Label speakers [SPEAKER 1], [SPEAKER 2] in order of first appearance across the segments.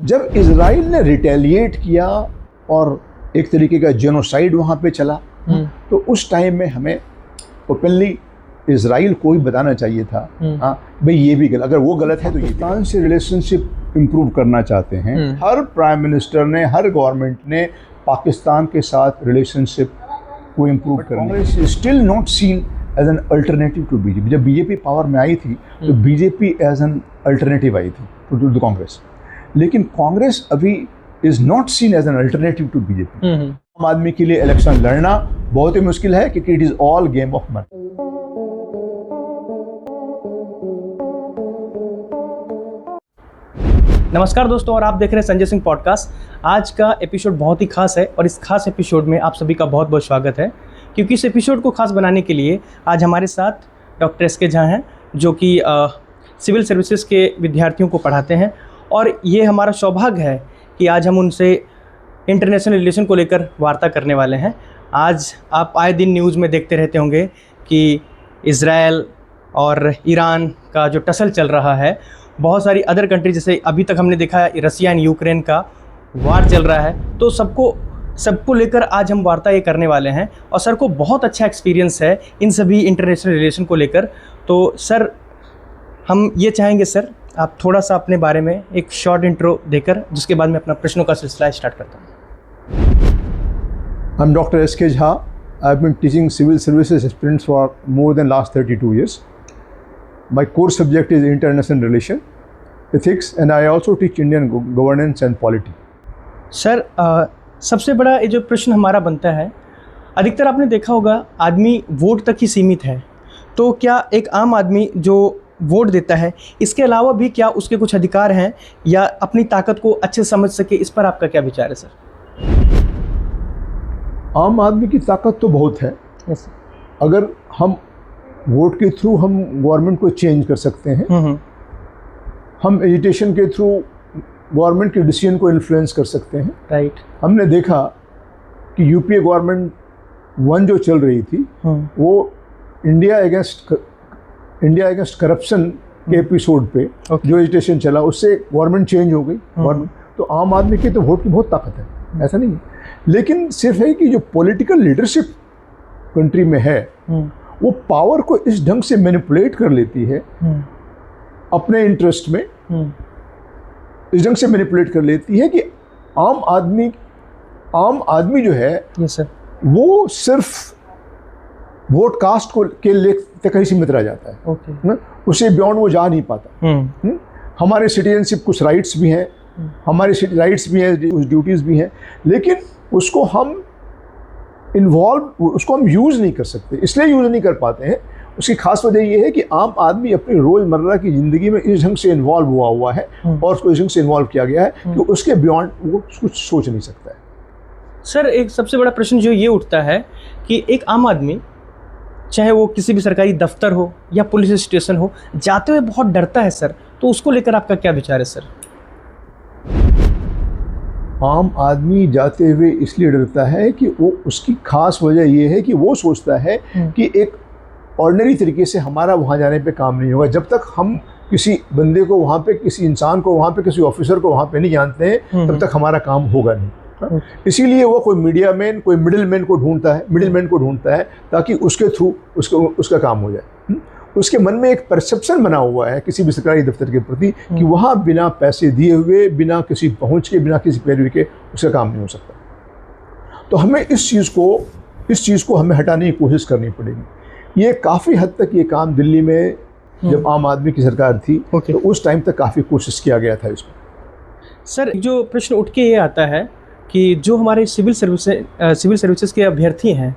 [SPEAKER 1] जब इजराइल ने रिटेलिएट किया और एक तरीके का जेनोसाइड वहाँ पे चला, तो उस टाइम में हमें ओपनली इजराइल को ही बताना चाहिए था, हाँ भाई ये भी गलत, अगर वो गलत है तो ये पाकिस्तान से रिलेशनशिप इम्प्रूव करना चाहते हैं। हर प्राइम मिनिस्टर ने, हर गवर्नमेंट ने पाकिस्तान के साथ रिलेशनशिप को इम्प्रूव करना। Still not seen as an alternative to BJP. जब बीजेपी पावर में आई थी तो बीजेपी एज एन अल्टरनेटिव आई थी टू द कांग्रेस, लेकिन कांग्रेस अभी is not seen as an alternative to BJP. आम आदमी के लिए इलेक्शन लड़ना बहुत ही मुश्किल है क्योंकि it is all game of money.
[SPEAKER 2] नमस्कार दोस्तों, और आप देख रहे हैं संजय सिंह पॉडकास्ट। आज का एपिसोड बहुत ही खास है और इस खास एपिसोड में आप सभी का बहुत बहुत स्वागत है, क्योंकि इस एपिसोड को खास बनाने के लिए आज हमारे साथ डॉक्टर एस के झा हैं, जो कि सिविल सर्विसेज के विद्यार्थियों को पढ़ाते हैं। और ये हमारा सौभाग्य है कि आज हम उनसे इंटरनेशनल रिलेशन को लेकर वार्ता करने वाले हैं। आज आप आए दिन न्यूज़ में देखते रहते होंगे कि इज़राइल और ईरान का जो टसल चल रहा है, बहुत सारी अदर कंट्री, जैसे अभी तक हमने देखा है रसिया एंड यूक्रेन का वार चल रहा है, तो सबको लेकर आज हम वार्ता ये करने वाले हैं। और सर को बहुत अच्छा एक्सपीरियंस है इन सभी इंटरनेशनल रिलेशन को लेकर। तो सर, हम ये चाहेंगे सर आप थोड़ा सा अपने बारे में एक शॉर्ट इंट्रो देकर, जिसके बाद मैं अपना प्रश्नों का सिलसिला स्टार्ट करता हूँ।
[SPEAKER 1] I'm Dr. S. K. Jha. I've been teaching civil services aspirants for more than last 32 years. My core subject is international relation, ethics, and I also teach Indian governance and polity.
[SPEAKER 2] Sir, सबसे बड़ा ये जो प्रश्न हमारा बनता है, अधिकतर आपने देखा होगा आदमी वोट तक ही सीमित है, तो क्या एक आम आदमी जो वोट देता है, इसके अलावा भी क्या उसके कुछ अधिकार हैं या अपनी ताकत को अच्छे से समझ सके, इस पर आपका क्या विचार है सर?
[SPEAKER 1] आम आदमी की ताकत तो बहुत है।
[SPEAKER 2] yes.
[SPEAKER 1] अगर हम वोट के थ्रू हम गवर्नमेंट को चेंज कर सकते हैं, हम एजुटेशन के थ्रू गवर्नमेंट के डिसीजन को इन्फ्लुएंस कर सकते हैं।
[SPEAKER 2] राइट।
[SPEAKER 1] हमने देखा कि यूपीए गवर्नमेंट 1 जो चल रही थी, वो इंडिया अगेंस्ट करप्शन के एपिसोड पे जो एजुटेशन चला, उससे गवर्नमेंट चेंज हो गई। तो आम आदमी की तो वोट की बहुत ताकत है, ऐसा नहीं है। लेकिन सिर्फ है कि जो पॉलिटिकल लीडरशिप कंट्री में है, वो पावर को इस ढंग से मैनिपुलेट कर लेती है अपने इंटरेस्ट में, इस ढंग से मैनिपुलेट कर लेती है कि आम आदमी जो है,
[SPEAKER 2] yes, sir.
[SPEAKER 1] वो सिर्फ वोट कास्ट को के लिए तक ही सीमित रह जाता है।
[SPEAKER 2] okay.
[SPEAKER 1] उससे बियॉन्ड वो जा नहीं पाता। हमारे सिटीजनशिप कुछ राइट्स भी हैं, हमारे राइट्स भी हैं, कुछ ड्यूटीज़ भी हैं, लेकिन उसको हम यूज़ नहीं कर सकते। इसलिए यूज़ नहीं कर पाते हैं, उसकी खास वजह यह है कि आम आदमी अपनी रोज़मर्रा की ज़िंदगी में इस ढंग से इन्वॉल्व हुआ है और उसको इस ढंग से इन्वॉल्व किया गया है कि उसके बियॉन्ड वो कुछ सोच नहीं सकता है।
[SPEAKER 2] सर, एक सबसे बड़ा प्रश्न जो ये उठता है कि एक आम आदमी, चाहे वो किसी भी सरकारी दफ्तर हो या पुलिस स्टेशन हो, जाते हुए बहुत डरता है सर, तो उसको लेकर आपका क्या विचार है सर?
[SPEAKER 1] आम आदमी जाते हुए इसलिए डरता है कि वो, उसकी खास वजह ये है कि वो सोचता है कि एक ऑर्डिनरी तरीके से हमारा वहाँ जाने पे काम नहीं होगा। जब तक हम किसी बंदे को वहाँ पे, किसी इंसान को वहाँ पे, किसी ऑफिसर को वहाँ पे नहीं जानते हैं, तब तक हमारा काम होगा नहीं। इसीलिए वो कोई मिडिल मैन को ढूंढता है ताकि उसके थ्रू उसका काम हो जाए। उसके मन में एक परसेप्शन बना हुआ है किसी भी सरकारी दफ्तर के प्रति कि वहाँ बिना पैसे दिए हुए, बिना किसी पहुँच के, बिना किसी पैरवी के उसका काम नहीं हो सकता। तो हमें इस चीज़ को हमें हटाने की कोशिश करनी पड़ेगी। ये काफ़ी हद तक ये काम दिल्ली में जब आम आदमी की सरकार थी, तो उस टाइम तक काफ़ी कोशिश किया गया था इसमें।
[SPEAKER 2] सर, जो प्रश्न उठ के ये आता है कि जो हमारे सिविल सर्विसेज के अभ्यर्थी हैं,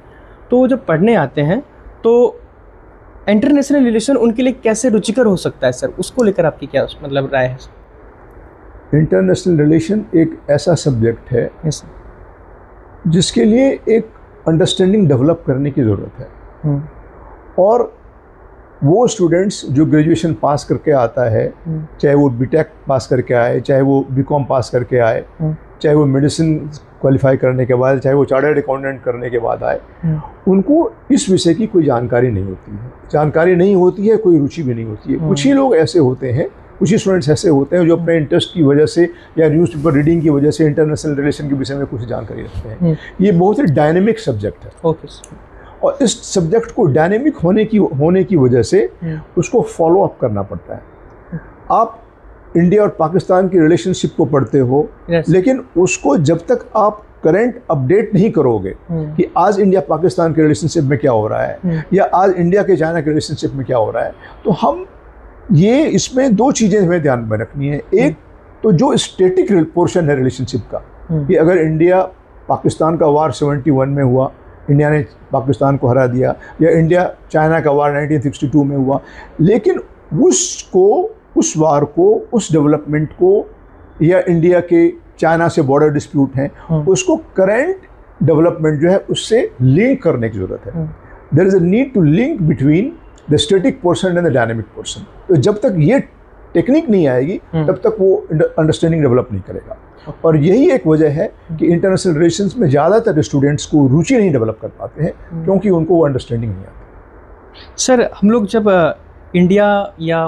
[SPEAKER 2] तो जब पढ़ने आते हैं तो इंटरनेशनल रिलेशन उनके लिए कैसे रुचिकर हो सकता है सर? उसको लेकर आपकी क्या मतलब राय है?
[SPEAKER 1] इंटरनेशनल रिलेशन एक ऐसा सब्जेक्ट है जिसके लिए एक अंडरस्टैंडिंग डेवलप करने की ज़रूरत है। और वो स्टूडेंट्स जो ग्रेजुएशन पास करके आता है, चाहे वो बीटेक पास करके आए, चाहे वो बीकॉम पास करके आए, चाहे वो मेडिसिन क्वालिफाई करने के बाद, चाहे वो चार्टर्ड अकाउंटेंट करने के बाद आए, उनको इस विषय की कोई जानकारी नहीं होती है, कोई रुचि भी नहीं होती है। कुछ ही लोग ऐसे होते हैं कुछ ही स्टूडेंट्स ऐसे होते हैं जो अपने इंटरेस्ट की वजह से या न्यूज़पेपर रीडिंग की वजह से इंटरनेशनल रिलेशन के विषय में कुछ जानकारी रखते हैं। ये बहुत ही डायनेमिक सब्जेक्ट है।
[SPEAKER 2] ओके।
[SPEAKER 1] और इस सब्जेक्ट को डायनेमिक होने की वजह से उसको फॉलो अप करना पड़ता है। आप इंडिया और पाकिस्तान की रिलेशनशिप को पढ़ते हो, लेकिन उसको जब तक आप करंट अपडेट नहीं करोगे कि आज इंडिया पाकिस्तान के रिलेशनशिप में क्या हो रहा है या आज इंडिया के चाइना के रिलेशनशिप में क्या हो रहा है, तो हम ये इसमें दो चीज़ें हमें ध्यान में रखनी है। एक तो जो स्टैटिक पोर्शन है रिलेशनशिप का, कि अगर इंडिया पाकिस्तान का वार 71 में हुआ, इंडिया ने पाकिस्तान को हरा दिया, या इंडिया चाइना का वार 1962 में हुआ, लेकिन उस वार को, उस डेवलपमेंट को, या इंडिया के चाइना से बॉर्डर डिस्प्यूट हैं, उसको करंट डेवलपमेंट जो है उससे लिंक करने की ज़रूरत है। There is a need to link between the static portion and the dynamic portion. तो जब तक ये टेक्निक नहीं आएगी तब तक वो अंडरस्टैंडिंग डेवलप नहीं करेगा। और यही एक वजह है कि इंटरनेशनल रिलेशंस में ज़्यादातर स्टूडेंट्स को रुचि नहीं डेवलप कर पाते हैं, क्योंकि उनको वो अंडरस्टैंडिंग नहीं आती।
[SPEAKER 2] सर, हम लोग जब इंडिया या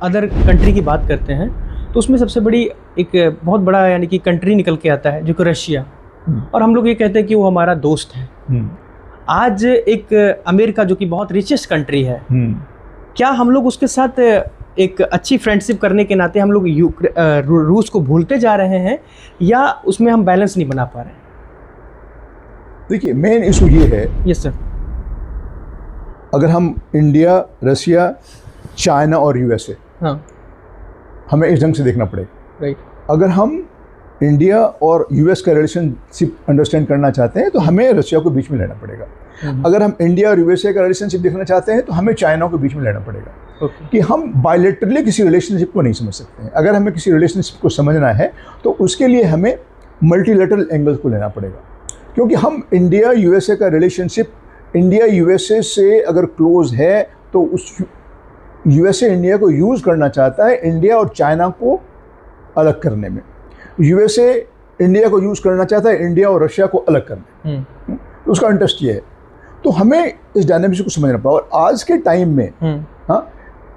[SPEAKER 2] अदर कंट्री की बात करते हैं तो उसमें सबसे बड़ी एक बहुत बड़ा यानी कि कंट्री निकल के आता है जो कि रशिया, और हम लोग ये कहते हैं कि वो हमारा दोस्त है। आज एक अमेरिका जो कि बहुत रिचेस्ट कंट्री है, क्या हम लोग उसके साथ एक अच्छी फ्रेंडशिप करने के नाते हम लोग रूस को भूलते जा रहे हैं, या उसमें हम बैलेंस नहीं बना पा रहे हैं?
[SPEAKER 1] देखिए, मेन इशू ये है।
[SPEAKER 2] Yes sir.
[SPEAKER 1] अगर हम इंडिया, रशिया, चाइना और यूएसए, हाँ, हमें इस ढंग से देखना पड़ेगा।
[SPEAKER 2] राइट।
[SPEAKER 1] अगर हम इंडिया और यूएस का रिलेशनशिप अंडरस्टैंड करना चाहते हैं तो हमें रशिया को बीच में लेना पड़ेगा। अगर हम इंडिया और यूएसए का रिलेशनशिप देखना चाहते हैं तो हमें चाइना को बीच में लेना पड़ेगा। कि हम बायलैटरली किसी रिलेशनशिप को नहीं समझ सकते हैं। अगर हमें किसी रिलेशनशिप को समझना है तो उसके लिए हमें मल्टीलैटरल एंगल को लेना पड़ेगा, क्योंकि हम इंडिया यूएसए का रिलेशनशिप, इंडिया यूएसए से अगर क्लोज है तो उस यूएसए इंडिया को यूज़ करना चाहता है इंडिया और चाइना को अलग करने में, यूएसए इंडिया को यूज़ करना चाहता है इंडिया और रशिया को अलग करने में। तो उसका इंटरेस्ट ये है। तो हमें इस डायनामिक्स को समझना पड़ा। और आज के टाइम में हाँ,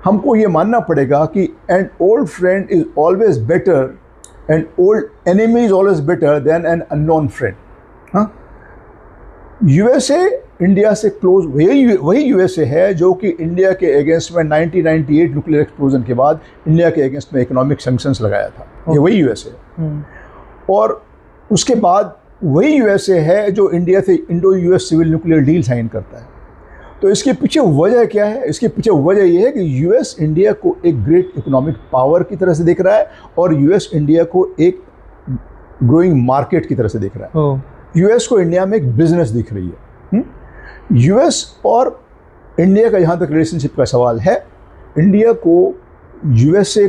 [SPEAKER 1] हमको ये मानना पड़ेगा कि an old friend is always better, an old enemy is always better than an unknown friend. हाँ, यूएसए इंडिया से क्लोज वही यूएसए है जो कि इंडिया के अगेंस्ट में 1998 न्यूक्लियर एक्सप्लोजन के बाद इंडिया के अगेंस्ट में इकोनॉमिक सैंक्शंस लगाया था। ये वही यूएसए है। और उसके बाद वही यूएसए है जो इंडिया से Indo US civil nuclear deal sign करता है। तो इसके पीछे वजह क्या है? इसके पीछे वजह यह है कि यूएस इंडिया को एक ग्रेट इकोनॉमिक पावर की तरह से देख रहा है और यूएस इंडिया को एक ग्रोइंग मार्केट की तरह से देख रहा है। यूएस को इंडिया में एक बिजनेस दिख रही है। यूएस और इंडिया का जहाँ तक रिलेशनशिप का सवाल है, इंडिया को यूएसए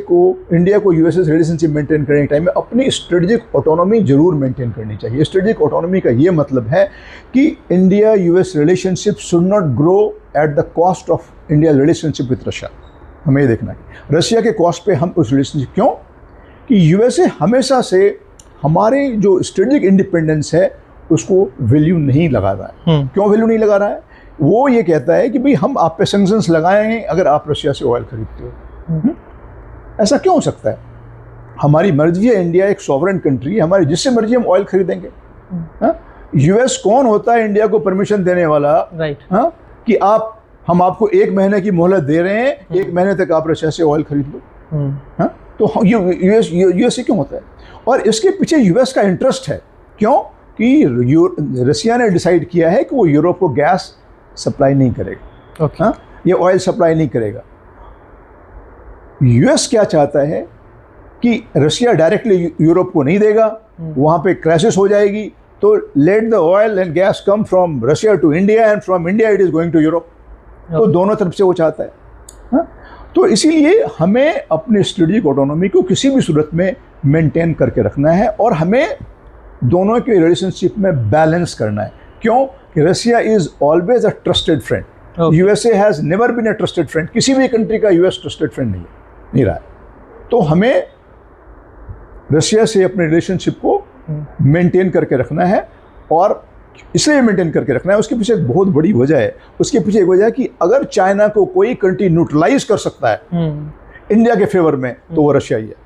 [SPEAKER 1] से रिलेशनशिप मेंटेन करने के टाइम में अपनी स्ट्रेटजिक ऑटोनॉमी जरूर मेंटेन करनी चाहिए। स्ट्रेटजिक ऑटोनॉमी का ये मतलब है कि India US relationship should not grow at the cost of India relationship with Russia. हमें ये देखना है रशिया के कॉस्ट पे हम उस रिलेशनशिप, क्यों कि यूएसए हमेशा से हमारे जो स्ट्रेटजिक इंडिपेंडेंस है उसको वैल्यू नहीं लगा रहा है। क्यों वैल्यू नहीं लगा रहा है? वो ये कहता है कि भाई हम आप पे सैंक्शंस लगाएं अगर आप रशिया से ऑयल खरीदते हो। ऐसा क्यों हो सकता है? हमारी मर्जी है, इंडिया एक सॉवरेन कंट्री है, हमारी जिससे मर्जी हम ऑयल खरीदेंगे। यूएस कौन होता है इंडिया को परमिशन देने वाला? राइट। हाँ, कि हम आपको 1 महीने की मोहलत दे रहे हैं, 1 महीने तक आप रशिया से ऑयल खरीद लो। हाँ, तो यूएस से क्यों होता है? और इसके पीछे यूएस का इंटरेस्ट है। क्यों कि रशिया ने डिसाइड किया है कि वो यूरोप को गैस सप्लाई नहीं करेगा। हाँ, ये ऑयल सप्लाई नहीं करेगा। यूएस क्या चाहता है कि रशिया डायरेक्टली यूरोप को नहीं देगा, वहाँ पे क्राइसिस हो जाएगी, तो let the oil and gas come from Russia to India and from India it is going to Europe. तो दोनों तरफ से वो चाहता है। हाँ? तो इसीलिए हमें अपनी स्ट्रेटेजिक ऑटोनॉमी को किसी भी सूरत में मेंटेन करके रखना है और हमें दोनों के रिलेशनशिप में बैलेंस करना है। क्यों कि Russia is always a trusted friend. USA has never been a trusted friend. किसी भी कंट्री का यूएस ट्रस्टेड फ्रेंड नहीं रहा है। तो हमें रशिया से अपने रिलेशनशिप को मेंटेन करके रखना है, और इसलिए मेंटेन करके रखना है, उसके पीछे एक बहुत बड़ी वजह है। उसके पीछे एक वजह है कि अगर चाइना को कोई कंट्री न्यूट्रलाइज कर सकता है, इंडिया के फेवर में, तो वो रशिया ही है।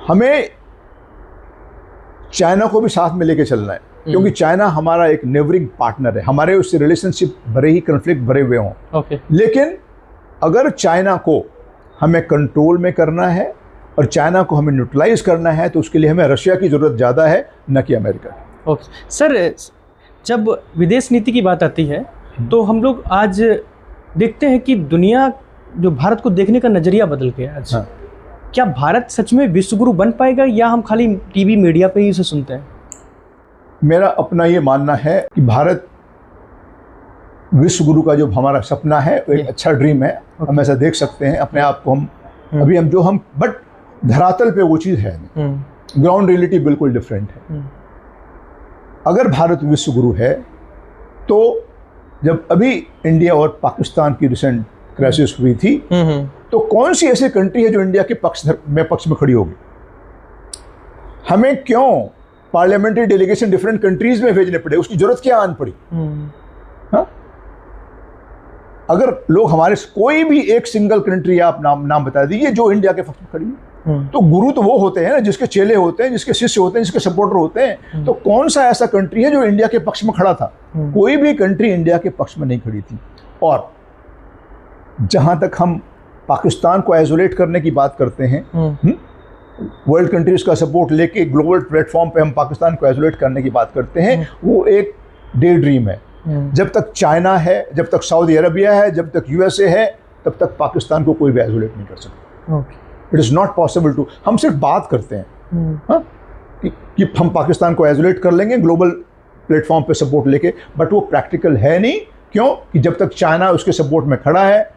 [SPEAKER 1] हमें चाइना को भी साथ में लेके चलना है, क्योंकि चाइना हमारा एक नेबरिंग पार्टनर है, हमारे उससे रिलेशनशिप भरे ही कन्फ्लिक्ट भरे हुए हों। लेकिन अगर चाइना को हमें कंट्रोल में करना है और चाइना को हमें न्यूट्रलाइज करना है, तो उसके लिए हमें रशिया की ज़रूरत ज़्यादा है, न कि अमेरिका की।
[SPEAKER 2] ओके सर, जब विदेश नीति की बात आती है तो हम लोग आज देखते हैं कि दुनिया जो भारत को देखने का नज़रिया बदल गया आज। हाँ। क्या भारत सच में विश्वगुरु बन पाएगा या हम खाली टीवी मीडिया पे ही उसे सुनते हैं?
[SPEAKER 1] मेरा अपना ये मानना है कि भारत विश्वगुरु का जो हमारा सपना है वो एक अच्छा ड्रीम है। हम ऐसा देख सकते हैं अपने आप को, हम अभी हम बट धरातल पे वो चीज़ है नहीं, ग्राउंड रियलिटी बिल्कुल डिफरेंट है। अगर भारत विश्वगुरु है तो जब अभी इंडिया और पाकिस्तान की रिसेंट क्राइसिस हुई थी, तो कौन सी ऐसी कंट्री है जो इंडिया के पक्ष में खड़ी होगी? हमें क्यों पार्लियामेंट्री डेलीगेशन डिफरेंट कंट्रीज में भेजने पड़े? उसकी जरूरत क्या आन पड़ी? हाँ? अगर लोग हमारे कोई भी एक सिंगल कंट्री आप नाम बता दीजिए जो इंडिया के पक्ष में खड़ी है, तो गुरु तो वो होते हैं ना जिसके चेले होते हैं, जिसके शिष्य होते हैं, जिसके सपोर्टर होते हैं। तो कौन सा ऐसा कंट्री है जो इंडिया के पक्ष में खड़ा था? कोई भी कंट्री इंडिया के पक्ष में नहीं खड़ी थी। और जहां तक हम पाकिस्तान को आइसोलेट करने की बात करते हैं, वर्ल्ड कंट्रीज का सपोर्ट लेके ग्लोबल प्लेटफॉर्म पे हम पाकिस्तान को आइसोलेट करने की बात करते हैं, वो एक डे ड्रीम है। जब तक चाइना है, जब तक सऊदी अरबिया है, जब तक यूएसए है, तब तक पाकिस्तान को कोई भी आइसोलेट नहीं कर सकता। It is not possible to. हम सिर्फ बात करते हैं हाँ कि हम पाकिस्तान को आइसोलेट कर लेंगे ग्लोबल प्लेटफॉर्म पे सपोर्ट लेके, बट वो प्रैक्टिकल है नहीं। क्यों? कि जब तक चाइना उसके सपोर्ट में खड़ा है,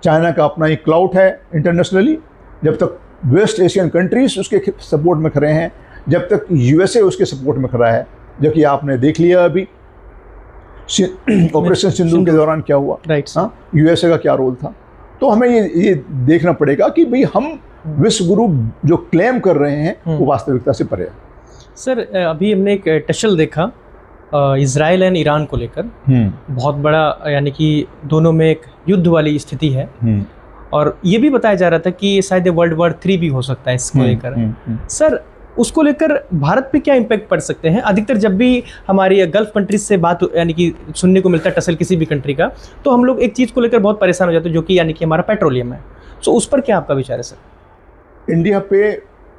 [SPEAKER 1] चाइना का अपना ही क्लाउट है इंटरनेशनली, जब तक वेस्ट एशियन कंट्रीज उसके सपोर्ट में खड़े हैं, जब तक यूएसए उसके सपोर्ट में खड़ा है, जबकि आपने देख लिया अभी ऑपरेशन सिंदूर के दौरान क्या हुआ, हाँ, यूएसए का क्या रोल था। तो हमें ये देखना पड़ेगा कि भाई हम विश्वगुरु जो क्लेम कर रहे हैं वो वास्तविकता से परे है।
[SPEAKER 2] सर, अभी हमने एक टशल देखा इजराइल एंड ईरान को लेकर, बहुत बड़ा, यानी कि दोनों में एक युद्ध वाली स्थिति है, और ये भी बताया जा रहा था कि शायद वर्ल्ड वॉर 3 भी हो सकता है इसको लेकर। सर, उसको लेकर भारत पे क्या इम्पैक्ट पड़ सकते हैं? अधिकतर जब भी हमारी गल्फ कंट्रीज से बात यानी कि सुनने को मिलता है टसल किसी भी कंट्री का, तो हम लोग एक चीज़ को लेकर बहुत परेशान हो जाते हैं, जो कि यानी कि हमारा पेट्रोलियम है। सो उस पर क्या आपका विचार है सर?
[SPEAKER 1] इंडिया पे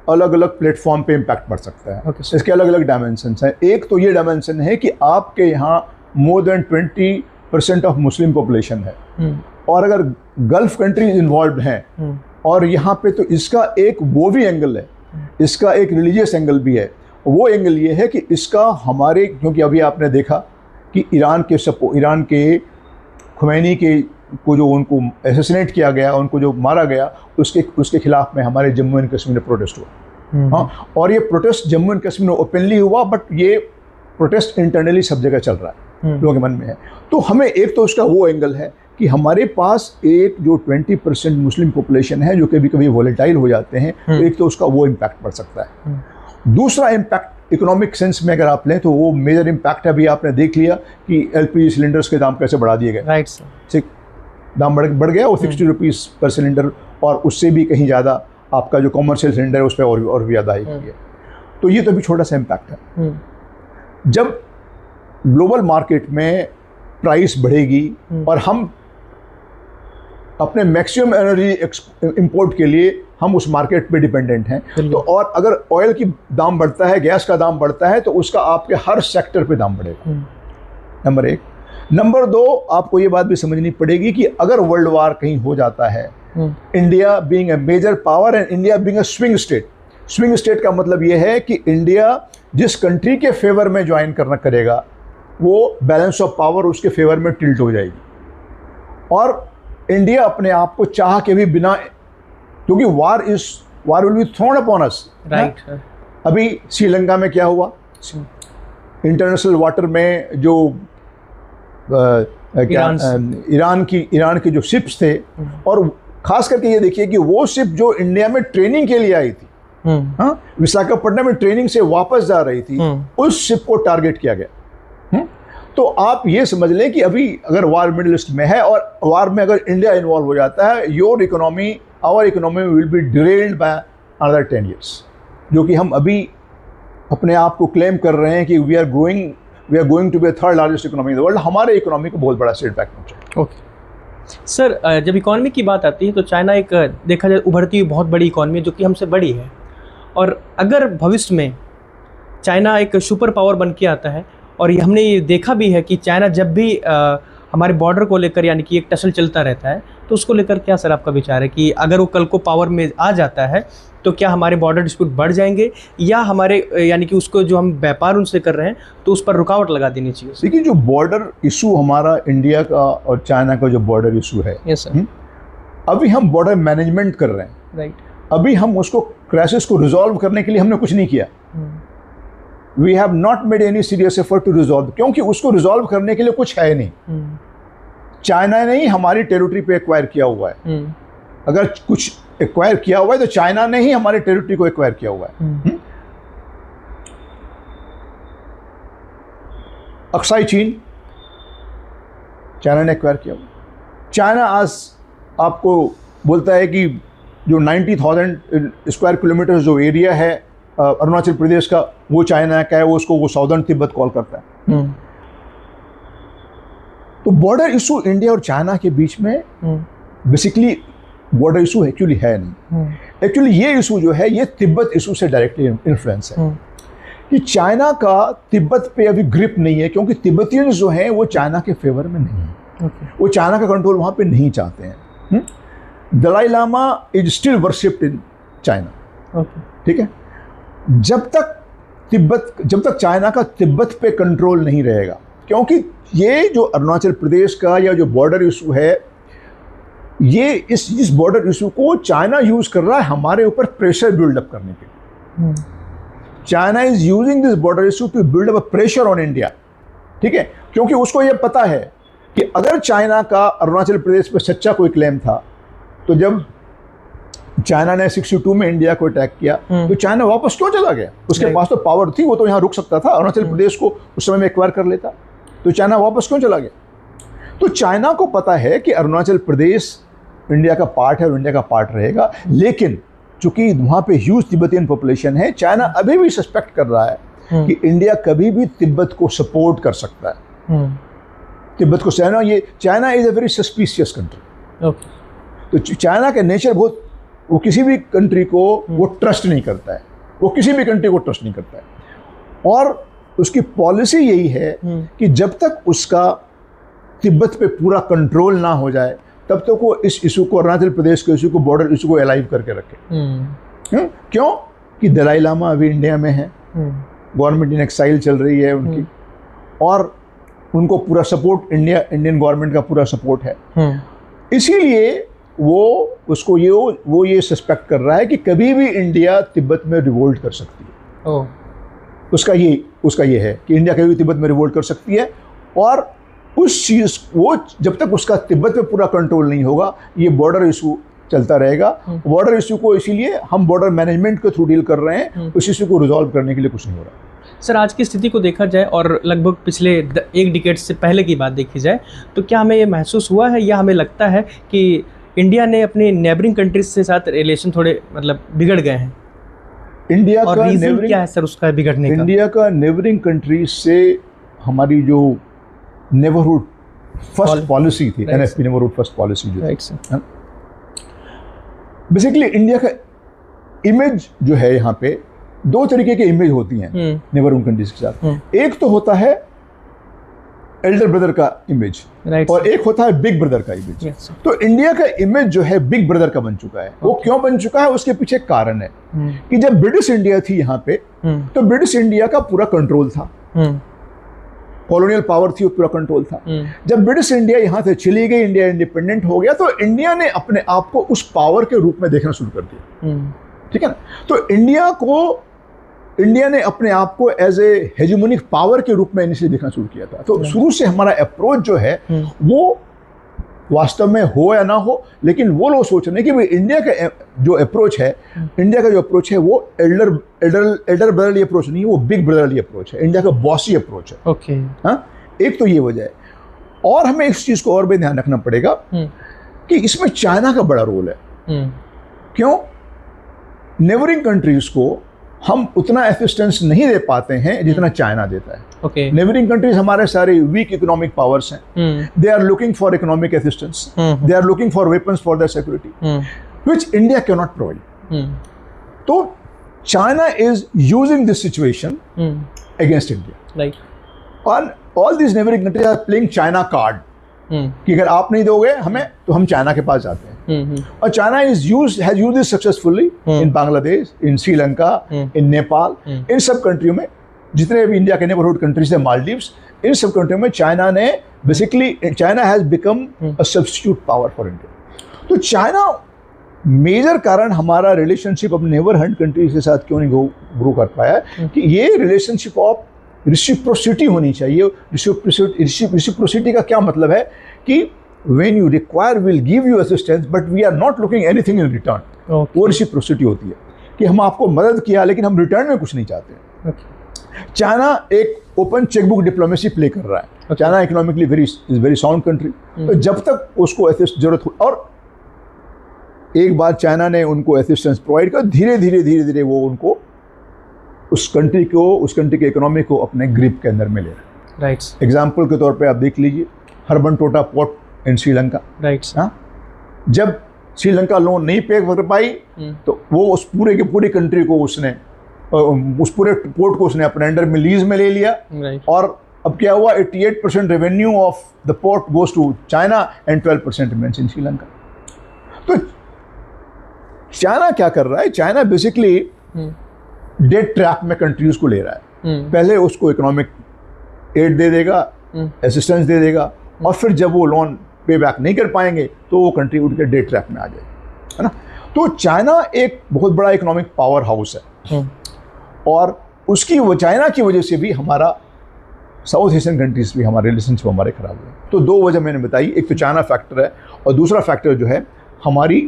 [SPEAKER 1] अलग अलग प्लेटफॉर्म पे इम्पैक्ट पड़ सकता है। इसके अलग अलग डायमेंशंस हैं। एक तो ये डायमेंशन है कि आपके यहाँ more than 20% of Muslim population है, और अगर गल्फ कंट्रीज इन्वॉल्व हैं, और यहाँ पे तो इसका एक वो भी एंगल है, इसका एक रिलीजियस एंगल भी है। वो एंगल ये है कि इसका हमारे, क्योंकि अभी आपने देखा कि ईरान के खुमैनी के को जो उनको एसेसिनेट किया गया, उनको जो मारा गया, उसके खिलाफ में हमारे जम्मू एंड कश्मीर में प्रोटेस्ट हुआ। हाँ, और ये प्रोटेस्ट जम्मू एंड कश्मीर में ओपनली हुआ, बट ये प्रोटेस्ट इंटरनली सब जगह चल रहा है, लोगों के मन में है। तो हमें एक तो उसका वो एंगल है कि हमारे पास एक जो 20% मुस्लिम पॉपुलेशन है जो कभी कभी वॉलेटाइल हो जाते हैं, तो एक तो उसका वो इम्पैक्ट पड़ सकता है। दूसरा इम्पैक्ट इकोनॉमिक सेंस में अगर आप लें तो वो मेजर इम्पैक्ट है, अभी आपने देख लिया कि LPG सिलेंडर्स के दाम कैसे बढ़ा दिए गए।
[SPEAKER 2] राइट सर,
[SPEAKER 1] ठीक, दाम बढ़ गया, वो 60 रुपीज़ पर सिलेंडर, और उससे भी कहीं ज़्यादा आपका जो कॉमर्शियल सिलेंडर है उस पर और भी ज़्यादा है। तो ये तो भी छोटा सा इम्पैक्ट है। जब ग्लोबल मार्केट में प्राइस बढ़ेगी और हम अपने मैक्सिमम एनर्जी इंपोर्ट के लिए हम उस मार्केट पे डिपेंडेंट हैं, तो और अगर ऑयल की दाम बढ़ता है, गैस का दाम बढ़ता है, तो उसका आपके हर सेक्टर पे दाम बढ़ेगा। नंबर 1। नंबर 2, आपको ये बात भी समझनी पड़ेगी कि अगर वर्ल्ड वार कहीं हो जाता है, India being a major power and India being a swing state का मतलब ये है कि इंडिया जिस कंट्री के फेवर में ज्वाइन करेगा, वो बैलेंस ऑफ पावर उसके फेवर में टिल्ट हो जाएगी, और इंडिया अपने आप को चाह के भी बिना, क्योंकि war will be thrown upon us. Right. अभी श्रीलंका में क्या हुआ, इंटरनेशनल वाटर में जो ईरान की जो शिप्स थे, और खास करके ये देखिए कि वो शिप जो इंडिया में ट्रेनिंग के लिए आई थी, हाँ, विशाखापट्टनम में ट्रेनिंग से वापस जा रही थी, उस शिप को टारगेट किया गया। तो आप ये समझ लें कि अभी अगर वार मिडिल ईस्ट में है, और वार में अगर इंडिया इन्वॉल्व हो जाता है, your economy our economy will be derailed by another 10 years, जो कि हम अभी अपने आप को क्लेम कर रहे हैं कि we are going to be third largest economy in the world. हमारे इकोनॉमी को बहुत बड़ा सेटबैक पहुंचा।
[SPEAKER 2] ओके सर, जब इकॉनमी की बात आती है तो चाइना एक देखा जाए उभरती हुई बहुत बड़ी इकॉनमी है जो कि हमसे बड़ी है, और अगर भविष्य में चाइना एक सुपर पावर बन के आता है, और ये हमने ये देखा भी है कि चाइना जब भी हमारे बॉर्डर को लेकर यानी कि एक टसल चलता रहता है, तो उसको लेकर क्या सर आपका विचार है कि अगर वो कल को पावर में आ जाता है तो क्या हमारे बॉर्डर डिस्प्यूट बढ़ जाएंगे, या हमारे यानी कि उसको जो हम व्यापार उनसे कर रहे हैं तो उस पर रुकावट लगा देनी चाहिए?
[SPEAKER 1] देखिए, जो बॉर्डर इशू हमारा इंडिया का और चाइना का जो बॉर्डर इशू है,
[SPEAKER 2] यस सर,
[SPEAKER 1] अभी हम बॉर्डर मैनेजमेंट कर रहे हैं,
[SPEAKER 2] राइट।
[SPEAKER 1] अभी हम उसको क्राइसिस को रिजॉल्व करने के लिए हमने कुछ नहीं किया। We have not made any serious effort to resolve, क्योंकि उसको रिजॉल्व करने के लिए कुछ है नहीं। चाइना ने ही हमारी टेरिटरी पे एक्वायर किया हुआ है। अगर कुछ एक्वायर किया हुआ है तो चाइना ने ही हमारे टेरिटरी को एक्वायर किया हुआ है। अक्साई चीन चाइना ने एक्वायर किया हुआ। चाइना आज आपको बोलता है कि जो 90,000 स्क्वायर किलोमीटर जो एरिया है अरुणाचल प्रदेश का, वो चाइना का है, वो उसको वो साउदर्न तिब्बत कॉल करता है। तो बॉर्डर इशू इंडिया और चाइना के बीच में बेसिकली बॉर्डर इशू एक्चुअली है नहीं। एक्चुअली ये इशू जो है ये तिब्बत इशू से डायरेक्टली इन्फ्लुएंस है कि चाइना का तिब्बत पे अभी ग्रिप नहीं है, क्योंकि तिब्बतियंस जो हैं वो चाइना के फेवर में नहीं है। वो चाइना का कंट्रोल वहाँ पे नहीं चाहते हैं। Dalai Lama is still worshipped in China. ठीक है, जब तक चाइना का तिब्बत पे कंट्रोल नहीं रहेगा, क्योंकि ये जो अरुणाचल प्रदेश का या जो बॉर्डर इशू है, ये इस बॉर्डर इशू को चाइना यूज कर रहा है हमारे ऊपर प्रेशर बिल्डअप करने के लिए। China is using this border issue to build up pressure on India. ठीक है, क्योंकि उसको ये पता है कि अगर चाइना का अरुणाचल प्रदेश पर सच्चा कोई क्लेम था, तो जब चाइना ने 62 में इंडिया को अटैक किया तो चाइना वापस क्यों चला गया? उसके पास तो पावर थी, वो तो यहाँ रुक सकता था, अरुणाचल प्रदेश को उस समय में एक्वायर कर लेता। तो चाइना वापस क्यों चला गया? तो चाइना को पता है कि अरुणाचल प्रदेश इंडिया का पार्ट है और इंडिया का पार्ट रहेगा, लेकिन चूंकि वहाँ पे ह्यूज तिब्बतियन पॉपुलेशन है, चाइना अभी भी सस्पेक्ट कर रहा है कि इंडिया कभी भी तिब्बत को सपोर्ट कर सकता है। तिब्बत को China is a very suspicious country. तो चाइना का नेचर बहुत, वो किसी भी कंट्री को वो ट्रस्ट नहीं करता है, वो किसी भी कंट्री को ट्रस्ट नहीं करता है। और उसकी पॉलिसी यही है कि जब तक उसका तिब्बत पे पूरा कंट्रोल ना हो जाए, तब तक वो इस इशू को, अरुणाचल प्रदेश के इशू को, बॉर्डर इशू को अलाइव करके रखे। क्यों? कि दलाई लामा अभी इंडिया में है, गवर्नमेंट इन एक्साइल चल रही है उनकी, और उनको पूरा सपोर्ट इंडियन गवर्नमेंट का पूरा सपोर्ट है। इसीलिए वो ये सस्पेक्ट कर रहा है कि कभी भी इंडिया तिब्बत में रिवोल्ट कर सकती है। उसका ये है कि इंडिया कभी भी तिब्बत में रिवोल्ट कर सकती है, और उस चीज़ वो जब तक उसका तिब्बत पे पूरा कंट्रोल नहीं होगा, ये बॉर्डर इशू चलता रहेगा। बॉर्डर इशू को इसीलिए हम बॉर्डर मैनेजमेंट के थ्रू डील कर रहे हैं, उस इशू को रिजॉल्व करने के लिए कुछ नहीं हो रहा।
[SPEAKER 2] सर, आज की स्थिति को देखा जाए और लगभग पिछले 1 डिकेड से पहले की बात देखी जाए, तो क्या हमें ये महसूस हुआ है या हमें लगता है कि इंडिया ने अपने नेबरिंग कंट्रीज से साथ रिलेशन थोड़े मतलब बिगड़ गए हैं?
[SPEAKER 1] इंडिया
[SPEAKER 2] और
[SPEAKER 1] का
[SPEAKER 2] रीजन क्या है सर उसका बिगड़ने का?
[SPEAKER 1] इंडिया का नेबरिंग कंट्रीज से हमारी जो नेबरहुड फर्स्ट पॉलिसी थी, एनएफपी नेबरहुड फर्स्ट पॉलिसी जो थी, बेसिकली इंडिया का इमेज जो है, यहाँ पे 2 तरीके की इमेज होती हैं नेबरहुड कंट्रीज के साथ। एक तो होता है एल्डर ब्रदर का इमेज, और एक होता है बिग ब्रदर का इमेज। तो इंडिया का इमेज जो है बिग ब्रदर का बन चुका है। वो क्यों बन चुका है, उसके पीछे कारण है कि जब ब्रिटिश इंडिया थी यहाँ पे, तो ब्रिटिश इंडिया का पूरा कंट्रोल था, कॉलोनियल पावर थी, वो पूरा कंट्रोल था। जब ब्रिटिश इंडिया यहाँ से चली गई, इंडिया इंडिपेंडेंट हो गया, तो इंडिया ने अपने आप को उस पावर के रूप में देखना शुरू कर दिया। ठीक है ना? तो इंडिया ने अपने आप को एज ए हेजेमोनिक पावर के रूप में इनिशियली देखना शुरू किया था। तो शुरू से हमारा अप्रोच जो है वो वास्तव में हो या ना हो, लेकिन वो लोग सोच रहे हैं कि भाई इंडिया का जो अप्रोच है, वो एल्डर ब्रदरली अप्रोच नहीं है, वो बिग ब्रदरली अप्रोच है, इंडिया का बॉसी अप्रोच है।
[SPEAKER 2] ओके,
[SPEAKER 1] हाँ, एक तो ये वजह है। और हमें इस चीज़ को और भी ध्यान रखना पड़ेगा कि इसमें चाइना का बड़ा रोल है। क्यों? नेबरिंग कंट्रीज को हम उतना असिस्टेंस नहीं दे पाते हैं जितना चाइना देता है।
[SPEAKER 2] ओके।
[SPEAKER 1] नेबरिंग कंट्रीज हमारे सारे वीक इकोनॉमिक पावर्स हैं। They are looking for economic assistance, they are looking for weapons for their security, which India can not provide. तो China is using this situation against India,
[SPEAKER 2] right.
[SPEAKER 1] और all these neighbouring countries are playing China card कि अगर आप नहीं दोगे हमें तो हम चाइना के पास जाते हैं। और China has used this successfully in Bangladesh, in Sri Lanka, in Nepal, इन सब कंट्रियों में, जितने भी इंडिया के नेबरहुड कंट्रीज है, मालदीव्स, इन सब कंट्रियों में चाइना ने basically, China has become a substitute power for India. तो चाइना मेजर कारण हमारा रिलेशनशिप अपने नेबरहुड कंट्रीज के साथ क्यों नहीं ग्रो कर पाया है कि ये रिलेशनशिप ऑफ रिसिप्रोसिटी होनी चाहिए। रिसिप्रोसिटी का क्या मतलब है कि when you require we'll give you assistance but we are not looking anything in return। वो रिसिप्रोसिटी होती है कि हम आपको मदद किया लेकिन हम रिटर्न में कुछ नहीं चाहते। चाइना एक ओपन चेकबुक डिप्लोमेसी प्ले कर रहा है। China economically very sound country. तो जब तक उसको जरूरत हो, और एक बार चाइना ने उनको असिस्टेंस प्रोवाइड कर, धीरे धीरे वो उनको उस कंट्री के इकोनॉमी को अपने ग्रिप के अंदर में ले रहा है।
[SPEAKER 2] राइट।
[SPEAKER 1] एग्जाम्पल के तौर पे आप देख लीजिए हरबन टोटा पोर्ट इन श्रीलंका।
[SPEAKER 2] राइट।
[SPEAKER 1] जब श्रीलंका लोन नहीं पे कर पाई तो वो उस पूरे की पूरी कंट्री को उसने, उस पूरे पोर्ट को उसने अपने अंडर में लीज में ले लिया। और अब क्या हुआ, 88% revenue of the port goes to China and 12% remains in Sri Lanka. तो चाइना क्या कर रहा है? चाइना बेसिकली डेट ट्रैप में कंट्रीज को ले रहा है। पहले उसको इकोनॉमिक एड दे देगा, असिस्टेंस दे देगा, और फिर जब वो लोन पे बैक नहीं कर पाएंगे तो वो कंट्री उठ के डेट ट्रैप में आ जाएगी, है ना। तो चाइना एक बहुत बड़ा इकोनॉमिक पावर हाउस है, और उसकी चाइना की वजह से भी हमारा साउथ एशियन कंट्रीज भी हमारे रिलेशनशिप हमारे खराब हुए। तो दो वजह मैंने बताई, एक तो चाइना फैक्टर है और दूसरा फैक्टर जो है हमारी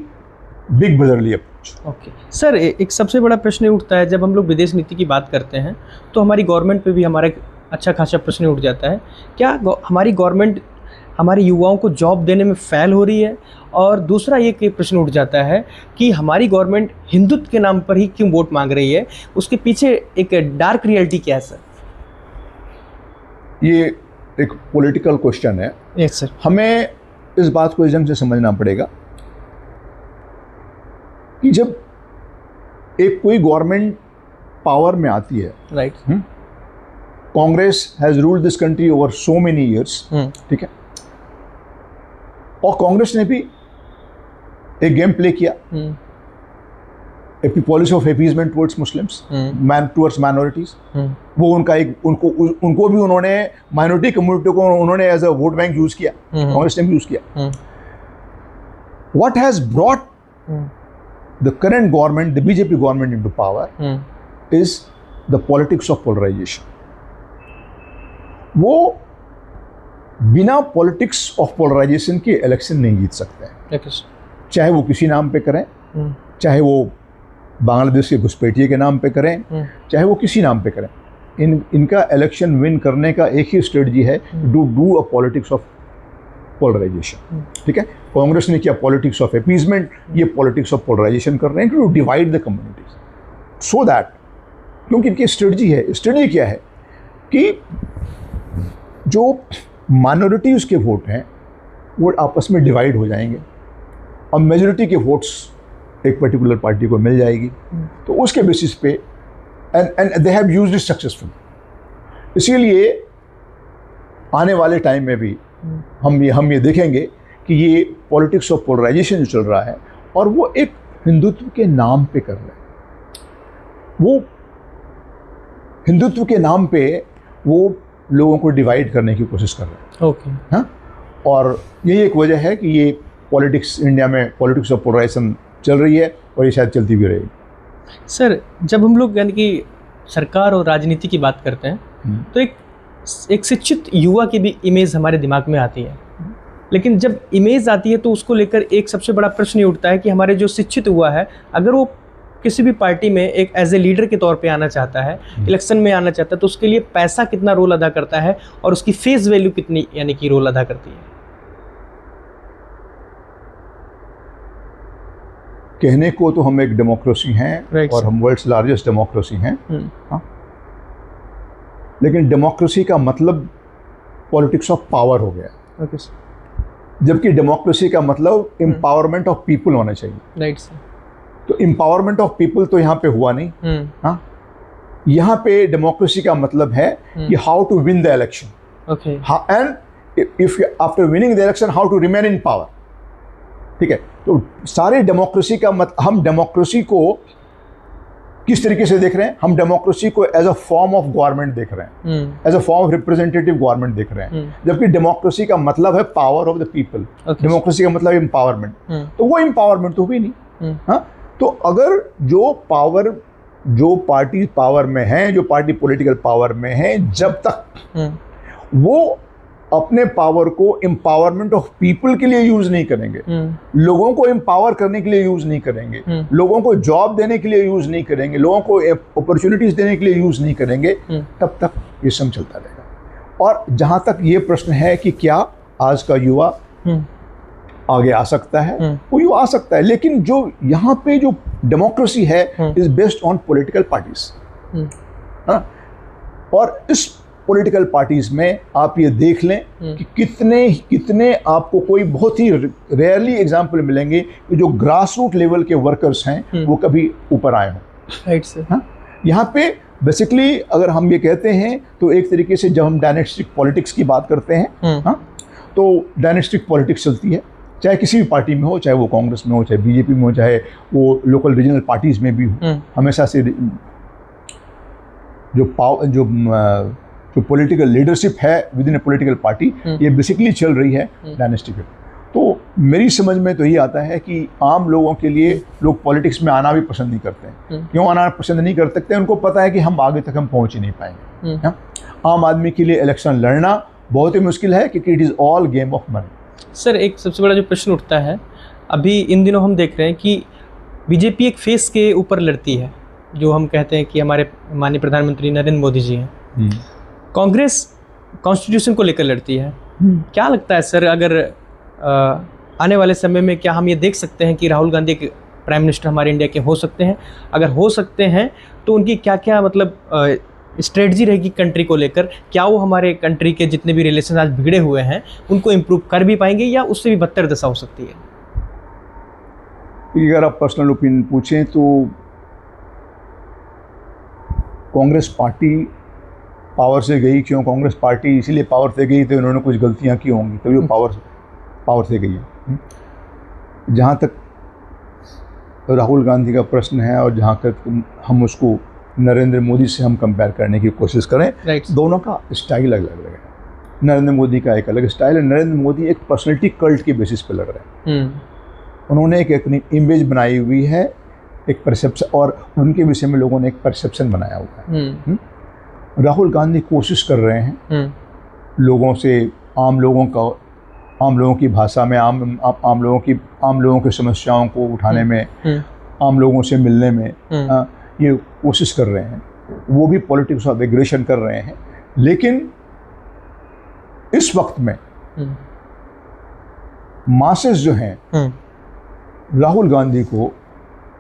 [SPEAKER 1] big brotherly approach.
[SPEAKER 2] Okay sir, एक सबसे बड़ा प्रश्न उठता है जब हम लोग विदेश नीति की बात करते हैं तो हमारी गवर्नमेंट पे भी हमारा एक अच्छा खासा प्रश्न उठ जाता है, क्या हमारी गवर्नमेंट हमारे युवाओं को जॉब देने में फेल हो रही है? और दूसरा ये कि प्रश्न उठ जाता है कि हमारी गवर्नमेंट हिंदुत्व के नाम पर ही क्यों वोट मांग रही है? उसके पीछे एक डार्क रियलिटी क्या है सर? ये
[SPEAKER 1] एक पॉलिटिकल क्वेश्चन है।
[SPEAKER 2] Yes sir.
[SPEAKER 1] हमें इस बात को इस ढंग से समझना पड़ेगा कि जब एक कोई गवर्नमेंट पावर में आती है,
[SPEAKER 2] right,
[SPEAKER 1] Congress has ruled this country over so many years, ठीक है, और कांग्रेस ने भी एक गेम प्ले किया, policy of appeasement towards Muslims, towards minorities. वो उनका एक उनको भी उन्होंने माइनॉरिटी कम्युनिटी को उन्होंने as a vote bank use किया, कांग्रेस ने भी यूज किया। What has brought the current government, the BJP government into power is the politics of polarization। वो बिना पॉलिटिक्स ऑफ पोलराइजेशन के इलेक्शन नहीं जीत सकते हैं, चाहे वो किसी नाम पे करें, चाहे वो बांग्लादेश के घुसपैठिए के नाम पे करें, चाहे वो किसी नाम पे करें। इनका इलेक्शन विन करने का एक ही स्ट्रेटजी है, do a politics of polarisation, ठीक है। कांग्रेस ने किया पॉलिटिक्स ऑफ अपीजमेंट, ये पॉलिटिक्स ऑफ पोलराइजेशन कर रहे हैं to divide the communities so that, क्योंकि इनकी स्ट्रेटजी क्या है कि जो माइनॉरिटीज़ के वोट हैं वो आपस में डिवाइड हो जाएंगे और मेजॉरिटी के वोट्स एक पर्टिकुलर पार्टी को मिल जाएगी, तो उसके बेसिस पे and they have used it successful. इसीलिए आने वाले टाइम में भी हम ये देखेंगे कि ये पॉलिटिक्स ऑफ पोलराइजेशन जो चल रहा है और वो एक हिंदुत्व के नाम पे कर रहे हैं, वो हिंदुत्व के नाम पे वो लोगों को डिवाइड करने की कोशिश कर रहे हैं।
[SPEAKER 2] ओके,
[SPEAKER 1] हाँ, और यही एक वजह है कि ये पॉलिटिक्स इंडिया में पॉलिटिक्स ऑफ पोलराइजेशन चल रही है और ये शायद चलती भी रहेगी।
[SPEAKER 2] सर, जब हम लोग यानी कि सरकार और राजनीति की बात करते हैं तो एक शिक्षित युवा की भी इमेज हमारे दिमाग में आती है, लेकिन जब इमेज आती है तो उसको लेकर एक सबसे बड़ा प्रश्न ये उठता है कि हमारे जो शिक्षित युवा है, अगर वो किसी भी पार्टी में एक एज ए लीडर के तौर पे आना चाहता है, इलेक्शन में आना चाहता है, तो उसके लिए पैसा कितना रोल अदा करता है और उसकी फेस वैल्यू कितनी यानी कि रोल अदा करती है?
[SPEAKER 1] कहने को तो हम एक डेमोक्रेसी हैं
[SPEAKER 2] Right,
[SPEAKER 1] और
[SPEAKER 2] sir.
[SPEAKER 1] हम वर्ल्ड्स लार्जेस्ट डेमोक्रेसी हैं, हाँ, लेकिन डेमोक्रेसी का मतलब पॉलिटिक्स ऑफ पावर हो गया,
[SPEAKER 2] ओके सर,
[SPEAKER 1] जबकि डेमोक्रेसी का मतलब एम्पावरमेंट ऑफ पीपल होना चाहिए।
[SPEAKER 2] राइट सर,
[SPEAKER 1] तो एम्पावरमेंट ऑफ पीपल तो यहाँ पे हुआ नहीं। हाँ, यहाँ पे डेमोक्रेसी का मतलब है कि how to win the election,
[SPEAKER 2] okay,
[SPEAKER 1] and if after winning the election how to remain in power. ठीक है, तो सारे डेमोक्रेसी का हम डेमोक्रेसी को किस तरीके से देख रहे हैं? हम डेमोक्रेसी को as a form of government देख रहे हैं, as a form of representative government देख रहे हैं, जबकि डेमोक्रेसी का मतलब है power of the people. Democracy का मतलब एम्पावरमेंट, तो वो एम्पावरमेंट तो भी नहीं। हाँ, तो अगर जो पार्टी पावर में है, जो पार्टी पॉलिटिकल पावर में है, जब तक वो अपने पावर को एम्पावरमेंट ऑफ पीपल के लिए यूज नहीं करेंगे, लोगों को एम्पावर करने के लिए यूज नहीं करेंगे, लोगों को जॉब देने के लिए यूज नहीं करेंगे, लोगों को अपॉर्चुनिटीज देने के लिए यूज नहीं करेंगे, तब तक ये सब चलता रहेगा। और जहां तक ये प्रश्न है कि क्या आज का युवा आगे आ सकता है, वो युवा आ सकता है, लेकिन जो यहाँ पे जो डेमोक्रेसी है is based on political parties. और इस पॉलिटिकल पार्टीज में आप ये देख लें कि कितने आपको कोई बहुत ही रेयरली एग्जाम्पल मिलेंगे कि जो ग्रास रूट लेवल के वर्कर्स हैं वो कभी ऊपर आए हों।
[SPEAKER 2] Right sir.
[SPEAKER 1] हाँ, यहाँ पे बेसिकली अगर हम ये कहते हैं तो एक तरीके से जब हम डायनेस्टिक पॉलिटिक्स की बात करते हैं, हाँ, तो डायनेस्टिक पॉलिटिक्स चलती है, चाहे किसी भी पार्टी में हो, चाहे वो कांग्रेस में हो, चाहे बीजेपी में हो, चाहे वो लोकल रीजनल पार्टीज में भी हो। हमेशा से जो पॉलिटिकल लीडरशिप है with in A political party, ये बेसिकली चल रही है डायनेस्टिक। तो मेरी समझ में तो ये आता है कि आम लोगों के लिए लोग पॉलिटिक्स में आना भी पसंद नहीं करते हैं। क्यों आना पसंद नहीं कर सकते? उनको पता है कि हम आगे तक हम पहुंच ही नहीं पाएंगे। आम आदमी के लिए इलेक्शन लड़ना बहुत ही मुश्किल है क्योंकि it is all game of money.
[SPEAKER 2] Sir, एक सबसे बड़ा जो प्रश्न उठता है, अभी इन दिनों हम देख रहे हैं कि बीजेपी एक फेस के ऊपर लड़ती है, जो हम कहते हैं कि हमारे माननीय प्रधानमंत्री नरेंद्र मोदी जी हैं। कांग्रेस कॉन्स्टिट्यूशन को लेकर लड़ती है। क्या लगता है सर, अगर आने वाले समय में क्या हम ये देख सकते हैं कि राहुल गांधी एक प्राइम मिनिस्टर हमारे इंडिया के हो सकते हैं? अगर हो सकते हैं तो उनकी क्या क्या मतलब स्ट्रेटजी रहेगी कंट्री को लेकर? क्या वो हमारे कंट्री के जितने भी रिलेशन आज बिगड़े हुए हैं उनको इम्प्रूव कर भी पाएंगे या उससे भी बदतर दशा हो सकती है?
[SPEAKER 1] अगर आप पर्सनल ओपिनियन पूछें तो कांग्रेस पार्टी पावर से गई क्यों? कांग्रेस पार्टी इसीलिए पावर से गई तो उन्होंने कुछ गलतियां की होंगी, तभी वो पावर से गई है। जहाँ तक राहुल गांधी का प्रश्न है और जहाँ तक हम उसको नरेंद्र मोदी से हम कंपेयर करने की कोशिश करें, दोनों का स्टाइल अलग अलग है। नरेंद्र मोदी का एक अलग स्टाइल है। नरेंद्र मोदी एक पर्सनैलिटी कल्ट के बेसिस पे लड़ रहे हैं। उन्होंने एक अपनी इमेज बनाई हुई है, एक परसेप्शन, और उनके विषय में लोगों ने एक परसेप्शन बनाया हुआ है। राहुल गांधी कोशिश कर रहे हैं लोगों से, आम लोगों की भाषा में, आम लोगों की समस्याओं को उठाने में, आम लोगों से मिलने में ये कोशिश कर रहे हैं। वो भी पॉलिटिक्स ऑफ एग्रेशन कर रहे हैं, लेकिन इस वक्त में मासेस जो हैं राहुल गांधी को